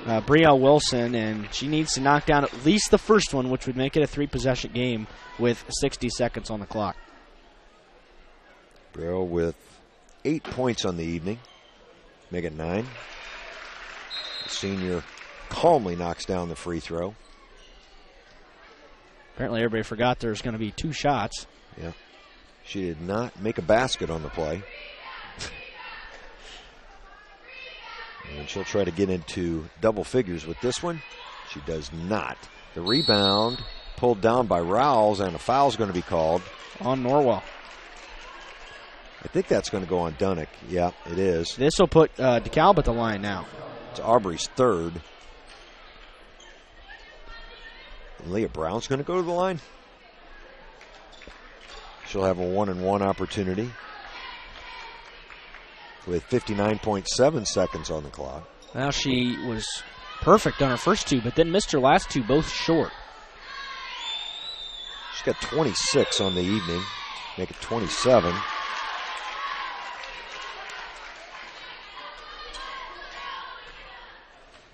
Brielle Wilson, and she needs to knock down at least the first one, which would make it a 3-possession game with 60 seconds on the clock. Brielle with 8 points on the evening. Make it 9. The senior calmly knocks down the free throw. Apparently everybody forgot there's going to be 2 shots. Yeah. She did not make a basket on the play. And she'll try to get into double figures with this one. She does not. The rebound pulled down by Rowles, and a foul's going to be called on Norwell. I think that's going to go on Dunnick. Yeah, it is. This will put Dekalb at the line now. It's Aubrey's third. And Leah Brown's going to go to the line. She'll have a 1-and-1 opportunity with 59.7 seconds on the clock. Now she was perfect on her first 2, but then missed her last 2, both short. She's got 26 on the evening. Make it 27.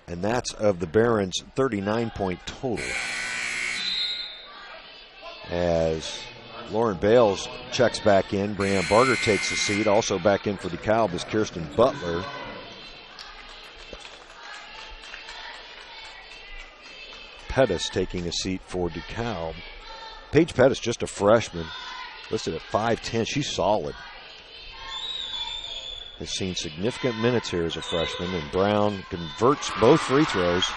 And that's of the Barons' 39-point total. As Lauren Bales checks back in, Brianne Barger takes a seat. Also back in for DeKalb is Kirsten Butler. Pettis taking a seat for DeKalb. Paige Pettis, just a freshman, listed at 5'10". She's solid. Has seen significant minutes here as a freshman, and Brown converts both free throws.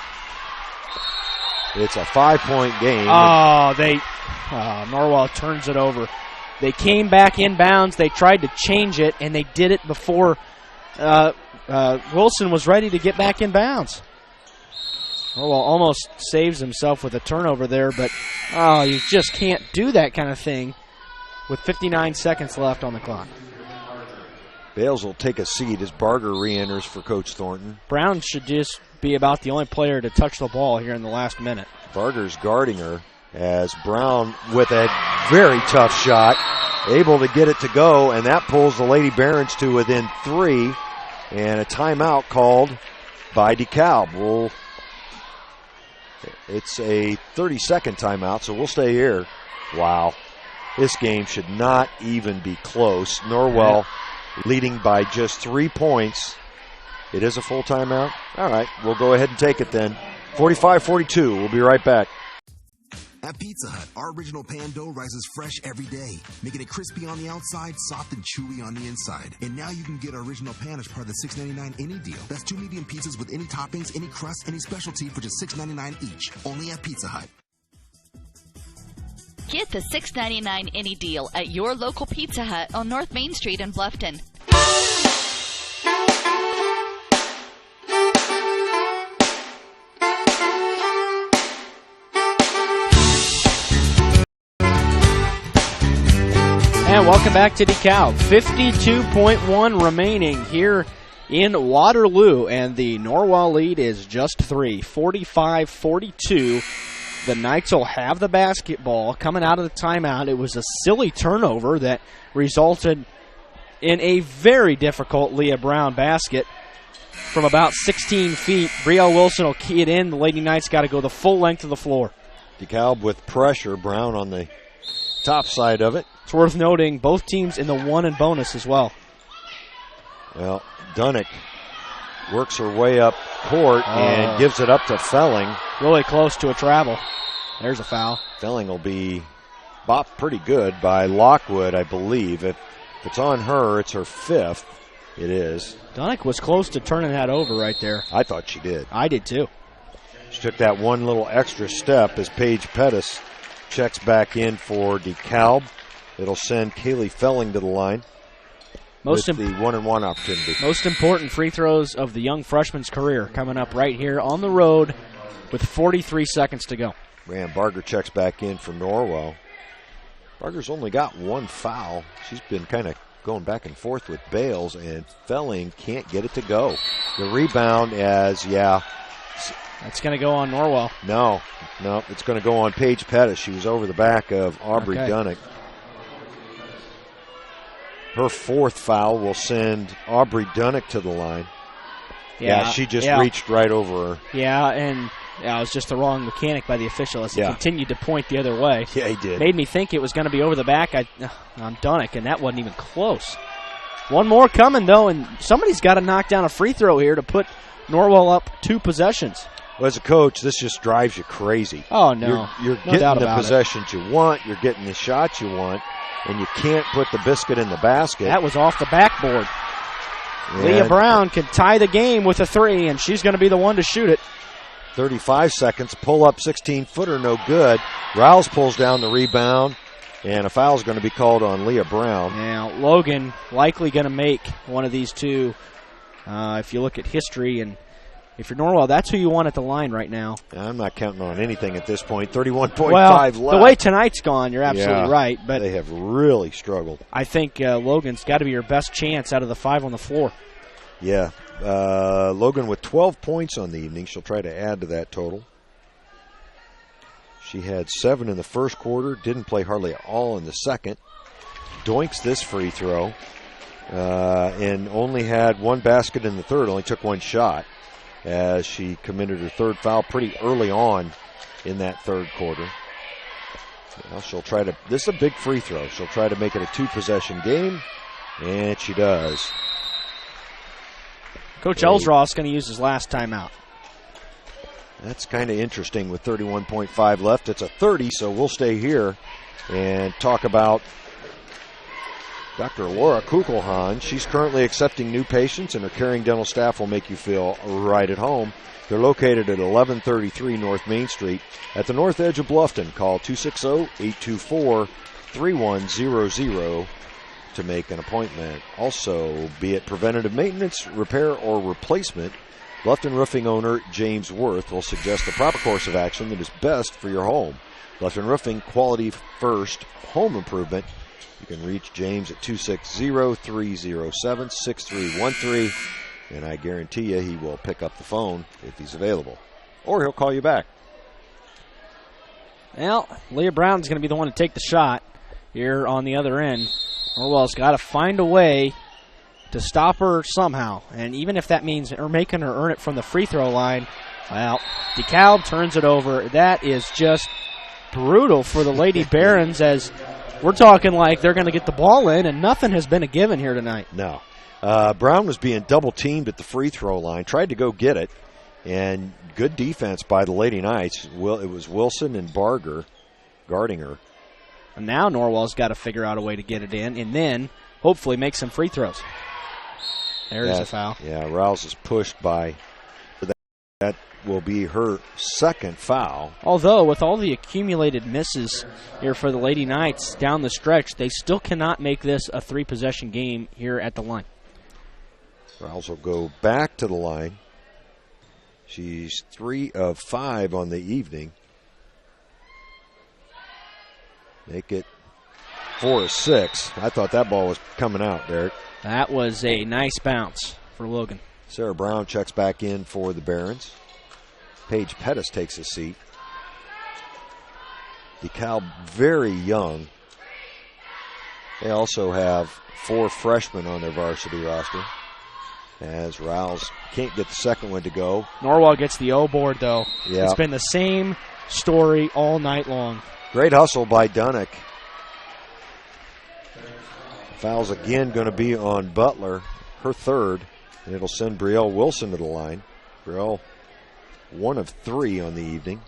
It's a 5-point game. Norwell turns it over. They came back inbounds. They tried to change it, and they did it before Wilson was ready to get back inbounds. Norwell almost saves himself with a turnover there, but you just can't do that kind of thing with 59 seconds left on the clock. Bales will take a seat as Barger re-enters for Coach Thornton. Brown should just be about the only player to touch the ball here in the last minute. Barger's guarding her as Brown with a very tough shot, able to get it to go, and that pulls the Lady Barons to within 3, and a timeout called by DeKalb. It's a 30-second timeout, so we'll stay here. Wow. This game should not even be close. Norwell leading by just 3 points. It is a full timeout? All right, we'll go ahead and take it then. 45-42. We'll be right back. At Pizza Hut, our original pan dough rises fresh every day, making it crispy on the outside, soft and chewy on the inside. And now you can get our original pan as part of the $6.99 any deal. That's 2 medium pizzas with any toppings, any crust, any specialty for just $6.99 each. Only at Pizza Hut. Get the $6.99 any deal at your local Pizza Hut on North Main Street in Bluffton. And welcome back to DeKalb. 52.1 remaining here in Waterloo, and the Norwell lead is just 3, 45-42. The Knights will have the basketball coming out of the timeout. It was a silly turnover that resulted in a very difficult Leah Brown basket from about 16 feet. Brielle Wilson will key it in. The Lady Knights got to go the full length of the floor. DeKalb with pressure. Brown on the top side of it. It's worth noting both teams in the 1 and bonus as well. Well, Dunnick works her way up court and gives it up to Felling. Really close to a travel. There's a foul. Felling will be bopped pretty good by Lockwood, I believe. If it's on her, it's her 5th. It is. Dunnick was close to turning that over right there. I thought she did. I did too. She took that one little extra step as Paige Pettis checks back in for DeKalb. It'll send Kaylee Felling to the line with the 1-and-1 opportunity. Most important free throws of the young freshman's career coming up right here on the road with 43 seconds to go. Ram Barger checks back in for Norwell. Barger's only got one foul. She's been kind of going back and forth with Bales, and Felling can't get it to go. The rebound as, That's going to go on Norwell. No, it's going to go on Paige Pettis. She was over the back of Aubrey Dunnick. Her fourth foul will send Aubrey Dunnick to the line. Yeah, she just reached right over her. Yeah, and it was just the wrong mechanic by the official as he continued to point the other way. Yeah, he did. Made me think it was going to be over the back on Dunnick, and that wasn't even close. One more coming, though, and somebody's got to knock down a free throw here to put Norwell up 2 possessions. Well, as a coach, this just drives you crazy. Oh, no. You're no getting the possessions you want. You're getting the shots you want, and you can't put the biscuit in the basket. That was off the backboard. And Leah Brown can tie the game with a 3, and she's going to be the one to shoot it. 35 seconds, pull up 16-footer, no good. Rouse pulls down the rebound, and a foul's going to be called on Leah Brown. Now, Logan likely going to make one of these two. If you look at history, and if you're Norwell, that's who you want at the line right now. I'm not counting on anything at this point. 31.5 left. The way tonight's gone, you're absolutely right. But they have really struggled. I think Logan's got to be your best chance out of the 5 on the floor. Yeah. Logan with 12 points on the evening. She'll try to add to that total. She had 7 in the first quarter, didn't play hardly at all in the second. Doinks this free throw, and only had 1 basket in the third, only took 1 shot as she committed her 3rd foul pretty early on in that third quarter. Now she'll try to, this is a big free throw. She'll try to make it a 2-possession game, and she does. Coach Elsroth's going to use his last timeout. That's kind of interesting with 31.5 left. It's a 30, so we'll stay here and talk about Dr. Laura Kugelhahn. She's currently accepting new patients, and her caring dental staff will make you feel right at home. They're located at 1133 North Main Street at the north edge of Bluffton. Call 260-824-3100 to make an appointment. Also, be it preventative maintenance, repair, or replacement, Bluffton Roofing owner James Worth will suggest the proper course of action that is best for your home. Bluffton Roofing, quality first home improvement. You can reach James at 260-307-6313, and I guarantee you he will pick up the phone if he's available, or he'll call you back. Well, Leah Brown's going to be the one to take the shot here on the other end. Norwell's got to find a way to stop her somehow, and even if that means making her earn it from the free throw line, well, Dekalb turns it over. That is just brutal for the Lady Barons, as we're talking like they're going to get the ball in, and nothing has been a given here tonight. No. Brown was being double-teamed at the free throw line, tried to go get it, and good defense by the Lady Knights. It was Wilson and Barger guarding her. And now Norwell's got to figure out a way to get it in, and then hopefully make some free throws. There's a foul. Yeah, Rouse is pushed by that. Will be her 2nd foul. Although, with all the accumulated misses here for the Lady Knights down the stretch, they still cannot make this a 3-possession game here at the line. Rouse will go back to the line. She's 3 of 5 on the evening. Make it 4 of 6. I thought that ball was coming out, Derek. That was a nice bounce for Logan. Sarah Brown checks back in for the Barons. Paige Pettis takes a seat. Dekalb very young. They also have 4 freshmen on their varsity roster, as Rouse can't get the second one to go. Norwell gets the O board, though. Yeah. It's been the same story all night long. Great hustle by Dunnick. Foul's again going to be on Butler, her 3rd, and it'll send Brielle Wilson to the line. Brielle, 1 of 3 on the evening.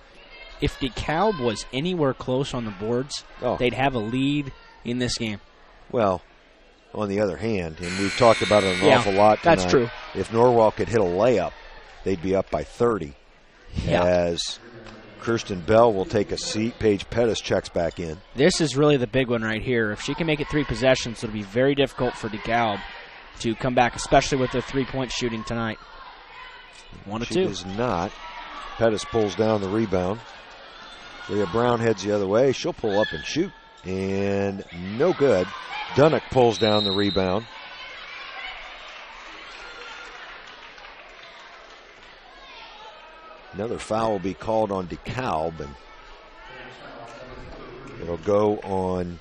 If DeKalb was anywhere close on the boards, they'd have a lead in this game. Well, on the other hand, and we've talked about it an awful lot tonight, that's true. If Norwell could hit a layup, they'd be up by 30. Yeah. As Kirsten Bell will take a seat. Paige Pettis checks back in. This is really the big one right here. If she can make it 3 possessions, it'll be very difficult for DeKalb to come back, especially with their 3-point shooting tonight. 1 of 2. She does not. Pettis pulls down the rebound. Leah Brown heads the other way. She'll pull up and shoot. And no good. Dunnick pulls down the rebound. Another foul will be called on Dekalb, and it'll go on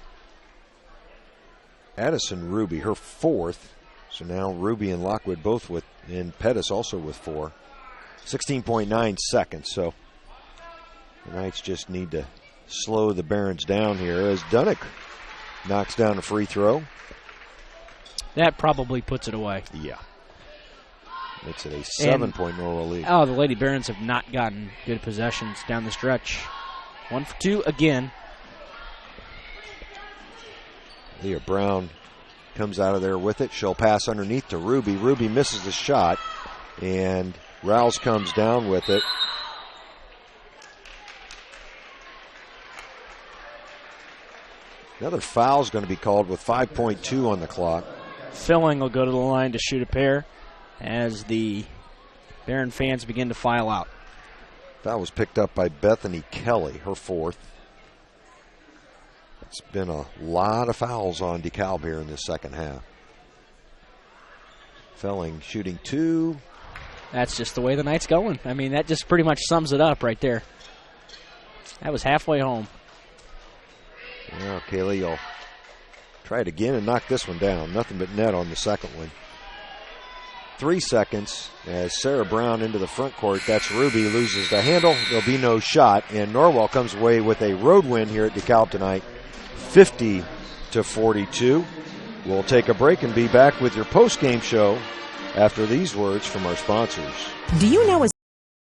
Addison Ruby, her fourth. So now Ruby and Lockwood both with, and Pettis also with 4. 16.9 seconds, so the Knights just need to slow the Barons down here as Dunnick knocks down a free throw. That probably puts it away. Yeah. Makes it a 7-point Norwell lead. Oh, the Lady Barons have not gotten good possessions down the stretch. 1 for 2 again. Leah Brown comes out of there with it. She'll pass underneath to Ruby. Ruby misses the shot, and Rouse comes down with it. Another foul is going to be called with 5.2 on the clock. Filling will go to the line to shoot a pair as the Baron fans begin to file out. Foul was picked up by Bethany Kelly, her 4th. It's been a lot of fouls on Dekalb here in this second half. Felling shooting 2. That's just the way the night's going. I mean, that just pretty much sums it up right there. That was halfway home. Now Kaylee will try it again and knock this one down. Nothing but net on the second one. 3 seconds as Sarah Brown into the front court. That's Ruby, loses the handle. There'll be no shot, and Norwell comes away with a road win here at Dekalb tonight, 50-42. We'll take a break and be back with your post-game show after these words from our sponsors. Do you know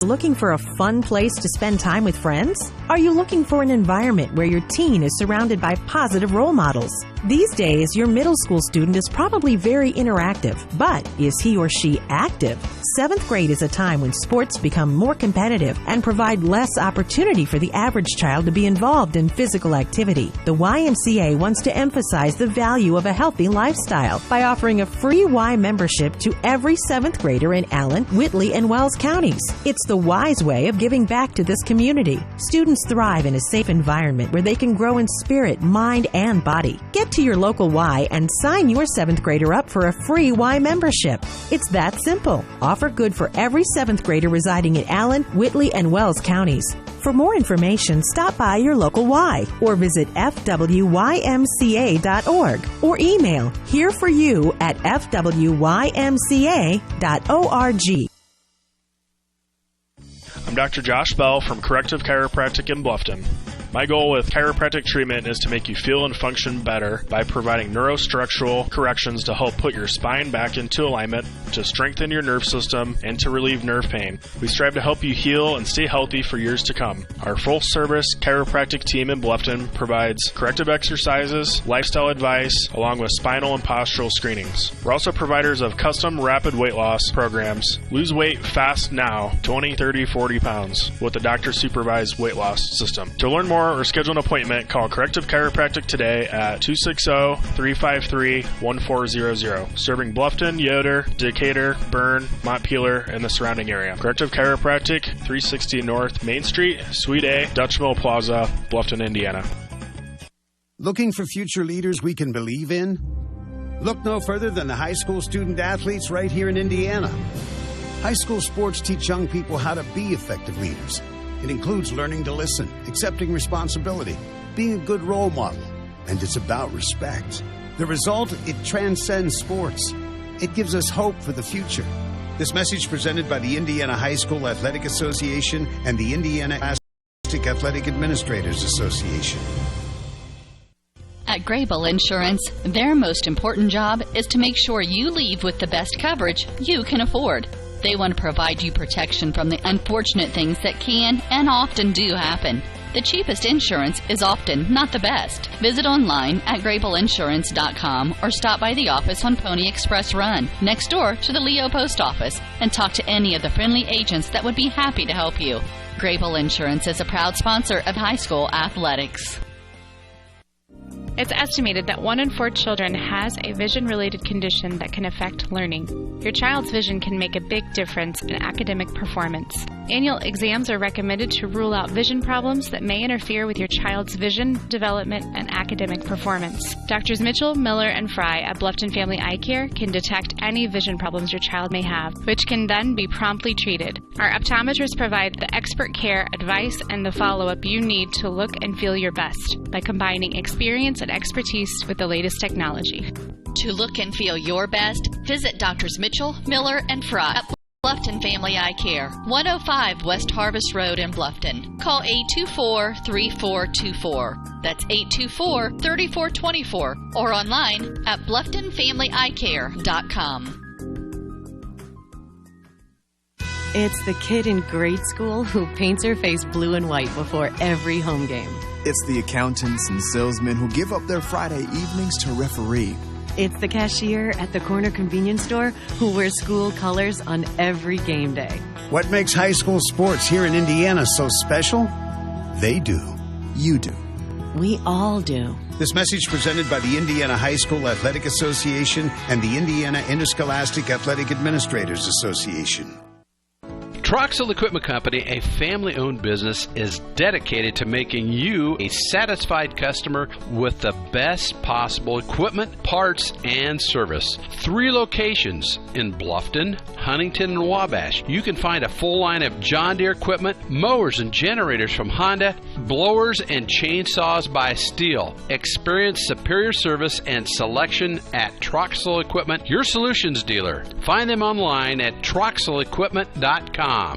looking for a fun place to spend time with friends? Are you looking for an environment where your teen is surrounded by positive role models? These days, your middle school student is probably very interactive, but is he or she active? 7th grade is a time when sports become more competitive and provide less opportunity for the average child to be involved in physical activity. The YMCA wants to emphasize the value of a healthy lifestyle by offering a free Y membership to every 7th grader in Allen, Whitley, and Wells counties. It's the wise way of giving back to this community. Students thrive in a safe environment where they can grow in spirit, mind, and body. Get to your local Y and sign your 7th grader up for a free Y membership. It's that simple. Offer good for every 7th grader residing in Allen, Whitley, and Wells counties. For more information, stop by your local Y or visit fwymca.org or email hereforyou@fwymca.org. I'm Dr. Josh Bell from Corrective Chiropractic in Bluffton. My goal with chiropractic treatment is to make you feel and function better by providing neurostructural corrections to help put your spine back into alignment, to strengthen your nerve system, and to relieve nerve pain. We strive to help you heal and stay healthy for years to come. Our full-service chiropractic team in Bluffton provides corrective exercises, lifestyle advice, along with spinal and postural screenings. We're also providers of custom rapid weight loss programs. Lose weight fast now, 20, 30, 40 pounds, with a doctor-supervised weight loss system. To learn more or schedule an appointment, call Corrective Chiropractic today at 260-353-1400. Serving Bluffton, Yoder, Decatur, Bern, Montpelier, and the surrounding area. Corrective Chiropractic, 360 North Main Street, Suite A, Dutch Mill Plaza, Bluffton, Indiana. Looking for future leaders we can believe in? Look no further than the high school student athletes right here in Indiana. High school sports teach young people how to be effective leaders. It includes learning to listen, accepting responsibility, being a good role model, and it's about respect. The result, it transcends sports. It gives us hope for the future. This message presented by the Indiana High School Athletic Association and the Indiana Athletic Administrators Association. At Grable Insurance, their most important job is to make sure you leave with the best coverage you can afford. They want to provide you protection from the unfortunate things that can and often do happen. The cheapest insurance is often not the best. Visit online at grableinsurance.com or stop by the office on Pony Express Run, next door to the Leo Post Office, and talk to any of the friendly agents that would be happy to help you. Grable Insurance is a proud sponsor of high school athletics. It's estimated that 1 in 4 children has a vision-related condition that can affect learning. Your child's vision can make a big difference in academic performance. Annual exams are recommended to rule out vision problems that may interfere with your child's vision, development, and academic performance. Doctors Mitchell, Miller, and Fry at Bluffton Family Eye Care can detect any vision problems your child may have, which can then be promptly treated. Our optometrists provide the expert care, advice, and the follow-up you need to look and feel your best by combining experience and expertise with the latest technology. To look and feel your best, visit Doctors Mitchell, Miller, and Fry at Bluffton Family Eye Care, 105 West Harvest Road in Bluffton. Call 824-3424. That's 824-3424. Or online at BlufftonFamilyEyeCare.com. It's the kid in grade school who paints her face blue and white before every home game. It's the accountants and salesmen who give up their Friday evenings to referee. It's the cashier at the corner convenience store who wears school colors on every game day. What makes high school sports here in Indiana so special? They do. You do. We all do. This message presented by the Indiana High School Athletic Association and the Indiana Interscholastic Athletic Administrators Association. Troxel Equipment Company, a family-owned business, is dedicated to making you a satisfied customer with the best possible equipment, parts, and service. 3 locations in Bluffton, Huntington, and Wabash. You can find a full line of John Deere equipment, mowers and generators from Honda, blowers and chainsaws by Steel. Experience superior service and selection at Troxel Equipment, your solutions dealer. Find them online at troxelequipment.com. Yeah,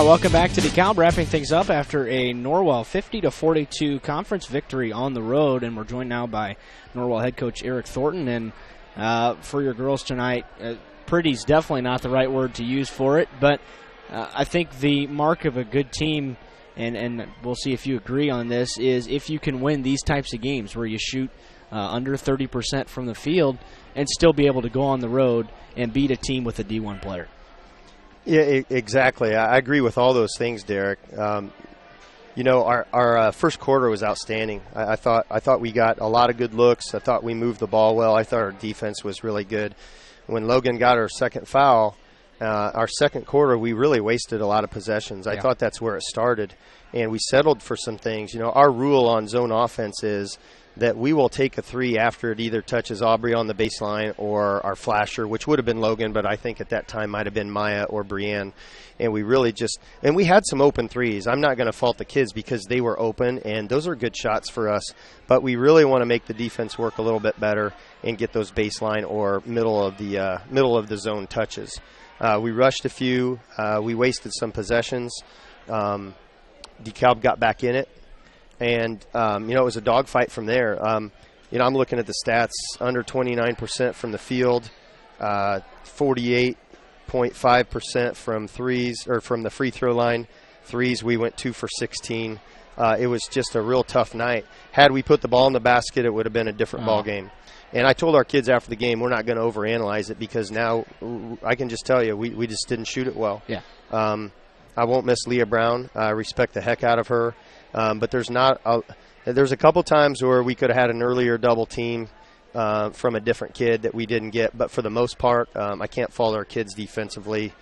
welcome back to Dekalb, wrapping things up after a Norwell 50-42 conference victory on the road, and we're joined now by Norwell head coach Eric Thornton. And for your girls tonight, pretty's definitely not the right word to use for it, but I think the mark of a good team, and we'll see if you agree on this, is if you can win these types of games where you shoot under 30% from the field and still be able to go on the road and beat a team with a D1 player. Yeah, exactly. I agree with all those things, Derek. Our first quarter was outstanding. I thought we got a lot of good looks. I thought we moved the ball well. I thought our defense was really good. When Logan got our second foul, our second quarter, we really wasted a lot of possessions. I thought that's where it started, and we settled for some things. Our rule on zone offense is that we will take a 3 after it either touches Aubrey on the baseline or our flasher, which would have been Logan, but I think at that time might have been Maya or Brienne. And we really and we had some open 3s. I'm not going to fault the kids because they were open, and those are good shots for us. But we really want to make the defense work a little bit better and get those baseline or middle of the zone touches. We rushed a few. We wasted some possessions. DeKalb got back in it. And, it was a dogfight from there. I'm looking at the stats, under 29% from the field, 48.5% from threes, or from the free throw line. Threes, we went 2 for 16. It was just a real tough night. Had we put the ball in the basket, it would have been a different ball game. And I told our kids after the game, we're not going to overanalyze it because now I can just tell you, we just didn't shoot it well. Yeah. I won't miss Leah Brown. I respect the heck out of her. But there's a couple times where we could have had an earlier double team from a different kid that we didn't get. But for the most part, I can't fault our kids defensively.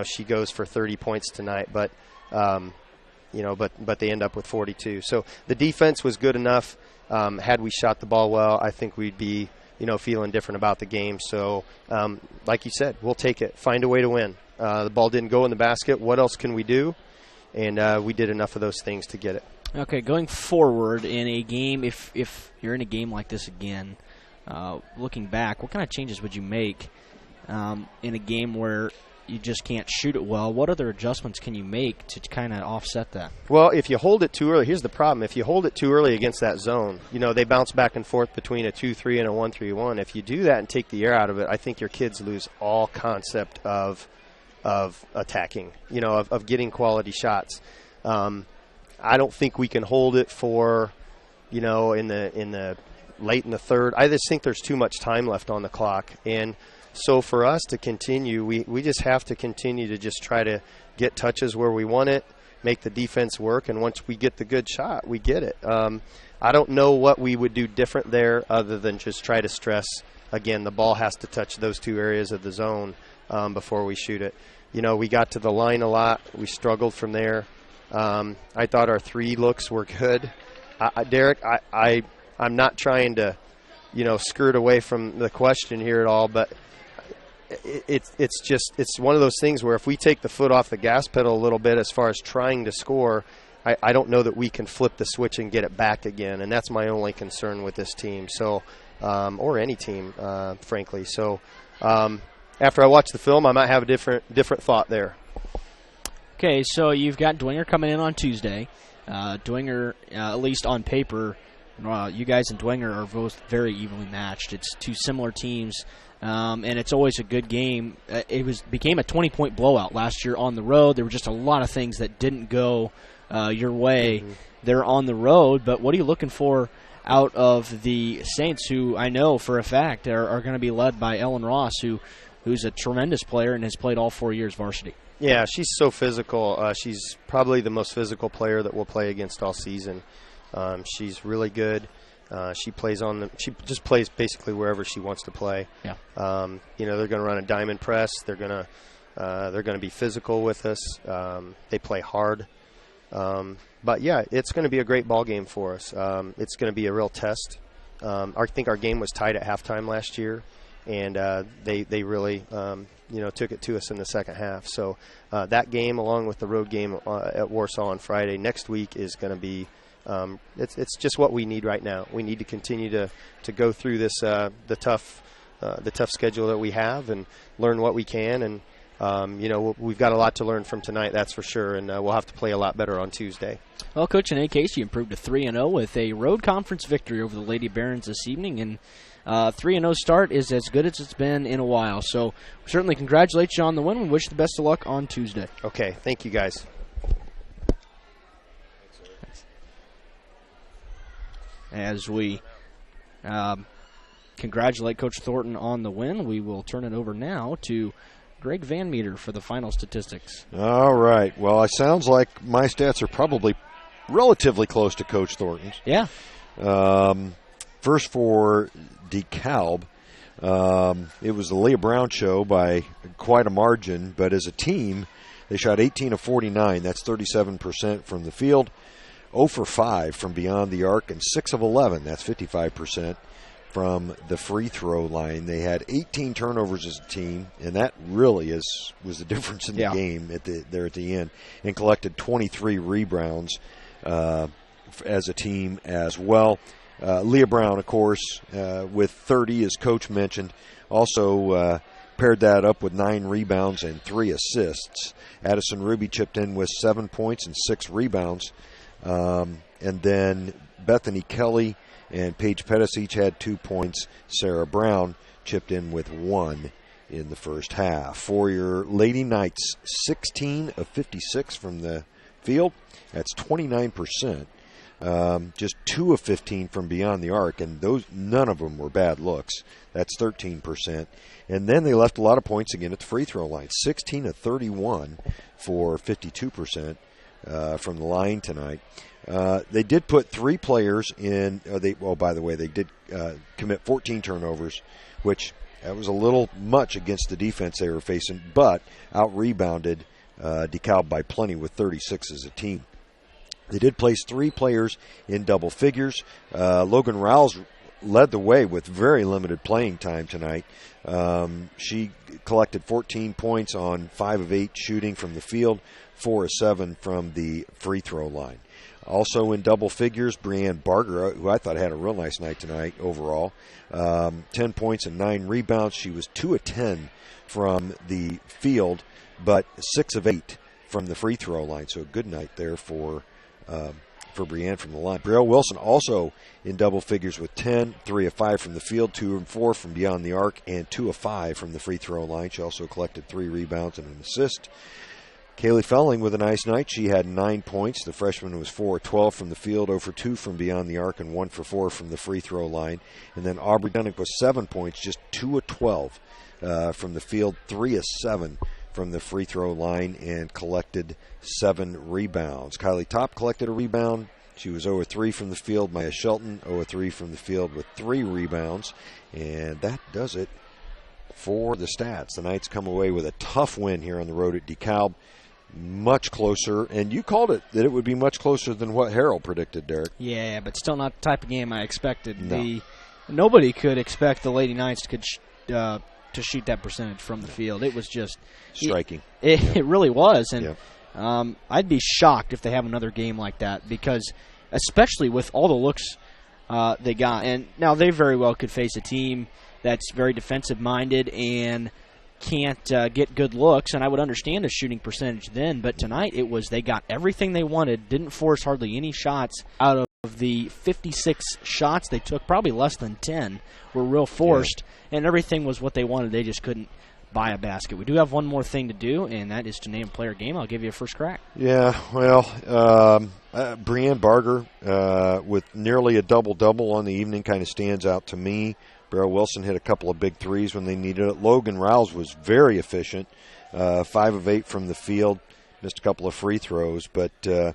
She goes for 30 points tonight, but they end up with 42. So the defense was good enough. Had we shot the ball well, I think we'd be feeling different about the game. So like you said, we'll take it. Find a way to win. The ball didn't go in the basket. What else can we do? And we did enough of those things to get it. Okay, going forward in a game, if you're in a game like this again, looking back, what kind of changes would you make in a game where you just can't shoot it well? What other adjustments can you make to kind of offset that? Well, if you hold it too early, here's the problem. If you hold it too early against that zone, they bounce back and forth between a 2-3 and a 1-3-1. If you do that and take the air out of it, I think your kids lose all concept of attacking, of getting quality shots. I don't think we can hold it for, in the late in the third. I just think there's too much time left on the clock. And so for us to continue, we just have to continue to just try to get touches where we want it, make the defense work, and once we get the good shot, we get it. I don't know what we would do different there other than just try to stress, again, the ball has to touch those two areas of the zone before we shoot it. We got to the line a lot. We struggled from there. I thought our 3 looks were good. Derek, I'm not trying to, skirt away from the question here at all, but it's one of those things where if we take the foot off the gas pedal a little bit as far as trying to score, I don't know that we can flip the switch and get it back again, and that's my only concern with this team. So, or any team, frankly. So, after I watch the film, I might have a different thought there. Okay, so you've got Dwenger coming in on Tuesday. Dwenger, at least on paper, you guys and Dwenger are both very evenly matched. It's two similar teams, and it's always a good game. It became a 20-point blowout last year on the road. There were just a lot of things that didn't go your way. They're on the road, but what are you looking for out of the Saints, who I know for a fact are going to be led by Ellen Ross, who's a tremendous player and has played all 4 years varsity? Yeah, she's so physical. She's probably the most physical player that we'll play against all season. She's really good. She just plays basically wherever she wants to play. Yeah. They're going to run a diamond press. They're going to be physical with us. They play hard. But yeah, it's going to be a great ball game for us. It's going to be a real test. I think our game was tied at halftime last year, and they really took it to us in the second half. So that game, along with the road game at Warsaw on Friday next week, is going to be it's just what we need right now. We need to continue to go through this the tough schedule that we have and learn what we can. And we've got a lot to learn from tonight, that's for sure, and we'll have to play a lot better on Tuesday. Well, Coach Anae Casey improved to 3-0 with a road conference victory over the Lady Barons this evening, and 3-0 start is as good as it's been in a while. So we certainly congratulate you on the win. We wish the best of luck on Tuesday. Okay, thank you guys. As we congratulate Coach Thornton on the win, we will turn it over now to Greg Van Meter for the final statistics. All right. Well, it sounds like my stats are probably relatively close to Coach Thornton's. Yeah. First for Dekalb, it was the Leah Brown show by quite a margin, but as a team, they shot 18 of 49. That's 37% from the field, 0 for 5 from beyond the arc, and 6 of 11. That's 55% from the free throw line. They had 18 turnovers as a team, and that really was the difference in the game there at the end, and collected 23 rebounds as a team as well. Leah Brown, of course, with 30, as Coach mentioned, also paired that up with 9 rebounds and 3 assists. Addison Ruby chipped in with 7 points and 6 rebounds. And then Bethany Kelly and Paige Pettis each had 2 points. Sarah Brown chipped in with 1 in the first half. For your Lady Knights, 16 of 56 from the field. That's 29%. Just 2 of 15 from beyond the arc, and none of them were bad looks. That's 13%. And then they left a lot of points again at the free throw line. 16 of 31 for 52% from the line tonight. They did put 3 players in. By the way, they did commit 14 turnovers, which that was a little much against the defense they were facing, but out-rebounded DeKalb by plenty with 36 as a team. They did place 3 players in double figures. Logan Rouse led the way with very limited playing time tonight. She collected 14 points on 5 of 8 shooting from the field, 4 of 7 from the free throw line. Also in double figures, Brianne Barger, who I thought had a real nice night tonight overall, 10 points and 9 rebounds. She was 2 of 10 from the field, but 6 of 8 from the free throw line. So a good night there for Brianne from the line. Brielle Wilson also in double figures with 10, 3 of 5 from the field, 2 of 4 from beyond the arc, and 2 of 5 from the free throw line. She also collected 3 rebounds and an assist. Kaylee Felling with a nice night. She had 9 points. The freshman was 4 of 12 from the field, 0 for 2 from beyond the arc, and 1 for 4 from the free throw line. And then Aubrey Dunnick was 7 points, just 2 of 12 from the field, 3 of 7 from the free throw line, and collected 7 rebounds. Kylie Top collected a rebound. She was 0 of 3 from the field. Maya Shelton 0 of 3 from the field with 3 rebounds. And that does it for the stats. The Knights come away with a tough win here on the road at Dekalb. Much closer, and you called it that it would be much closer than what Harold predicted, Derek. Yeah, but still not the type of game I expected. No. Nobody could expect the Lady Knights to shoot that percentage from the field. It was just striking. It really was, and I'd be shocked if they have another game like that, because especially with all the looks they got, and now they very well could face a team that's very defensive-minded and can't get good looks, and I would understand the shooting percentage then, but tonight it was they got everything they wanted, didn't force hardly any shots. Out of the 56 shots they took, probably less than 10 were real forced, and everything was what they wanted. They just couldn't buy a basket. We do have one more thing to do, and that is to name player game. I'll give you a first crack. Yeah, well, Brianne Barger with nearly a double-double on the evening kind of stands out to me. Beryl Wilson hit a couple of big threes when they needed it. Logan Rouse was very efficient, 5 of 8 from the field, missed a couple of free throws. But I'll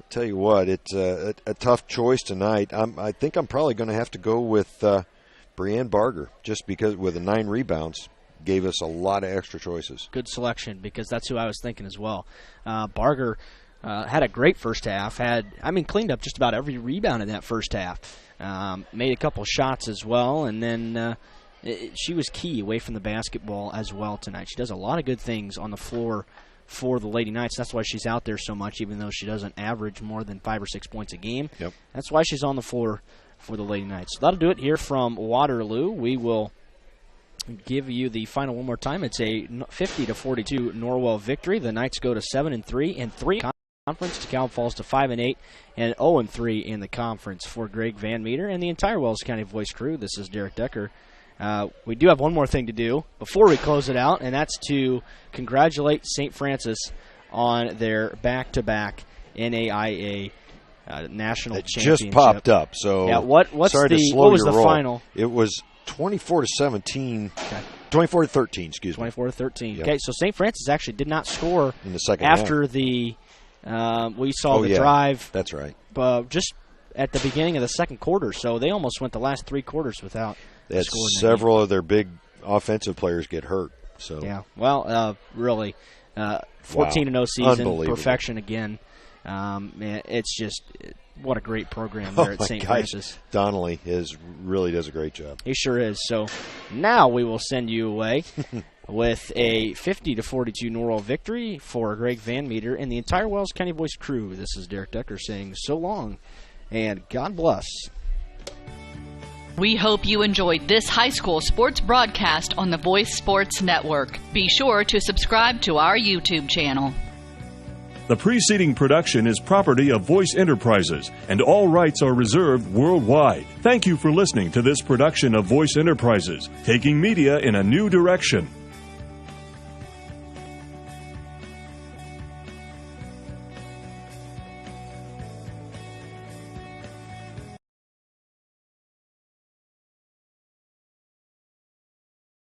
tell you what, it's a tough choice tonight. I think I'm probably going to have to go with Brianne Barger, just because with the 9 rebounds, gave us a lot of extra choices. Good selection, because that's who I was thinking as well. Barger had a great first half, cleaned up just about every rebound in that first half. Made a couple shots as well, and then she was key away from the basketball as well tonight. She does a lot of good things on the floor for the Lady Knights. That's why she's out there so much, even though she doesn't average more than 5 or 6 points a game. Yep. That's why she's on the floor for the Lady Knights. So that'll do it here from Waterloo. We will give you the final one more time. It's a 50-42 Norwell victory. The Knights go to 7-3 and 3 conference. Dekalb falls to 5-8 and 0-3 in the conference. For Greg Van Meter and the entire Wells County Voice crew, this is Derek Decker. We do have one more thing to do before we close it out, and that's to congratulate St. Francis on their back-to-back NAIA national championship. Just popped up. So yeah, what was the final? It was 24-17. Okay. 24-13. Excuse me. 24-13. Yep. Okay, so St. Francis actually did not score in the second after half. We saw the drive. That's right. Just at the beginning of the second quarter, so they almost went the last 3 quarters without they had scoring. Several of their big offensive players get hurt. So yeah, well, really, 14-0 season, perfection again. It's just what a great program there at St. Francis. Donnelly really does a great job. He sure is. So now we will send you away with a 50-42 Norwell victory for Greg Van Meter and the entire Wells County Voice crew. This is Derek Decker saying so long and God bless. We hope you enjoyed this high school sports broadcast on the Voice Sports Network. Be sure to subscribe to our YouTube channel. The preceding production is property of Voice Enterprises, and all rights are reserved worldwide. Thank you for listening to this production of Voice Enterprises, taking media in a new direction.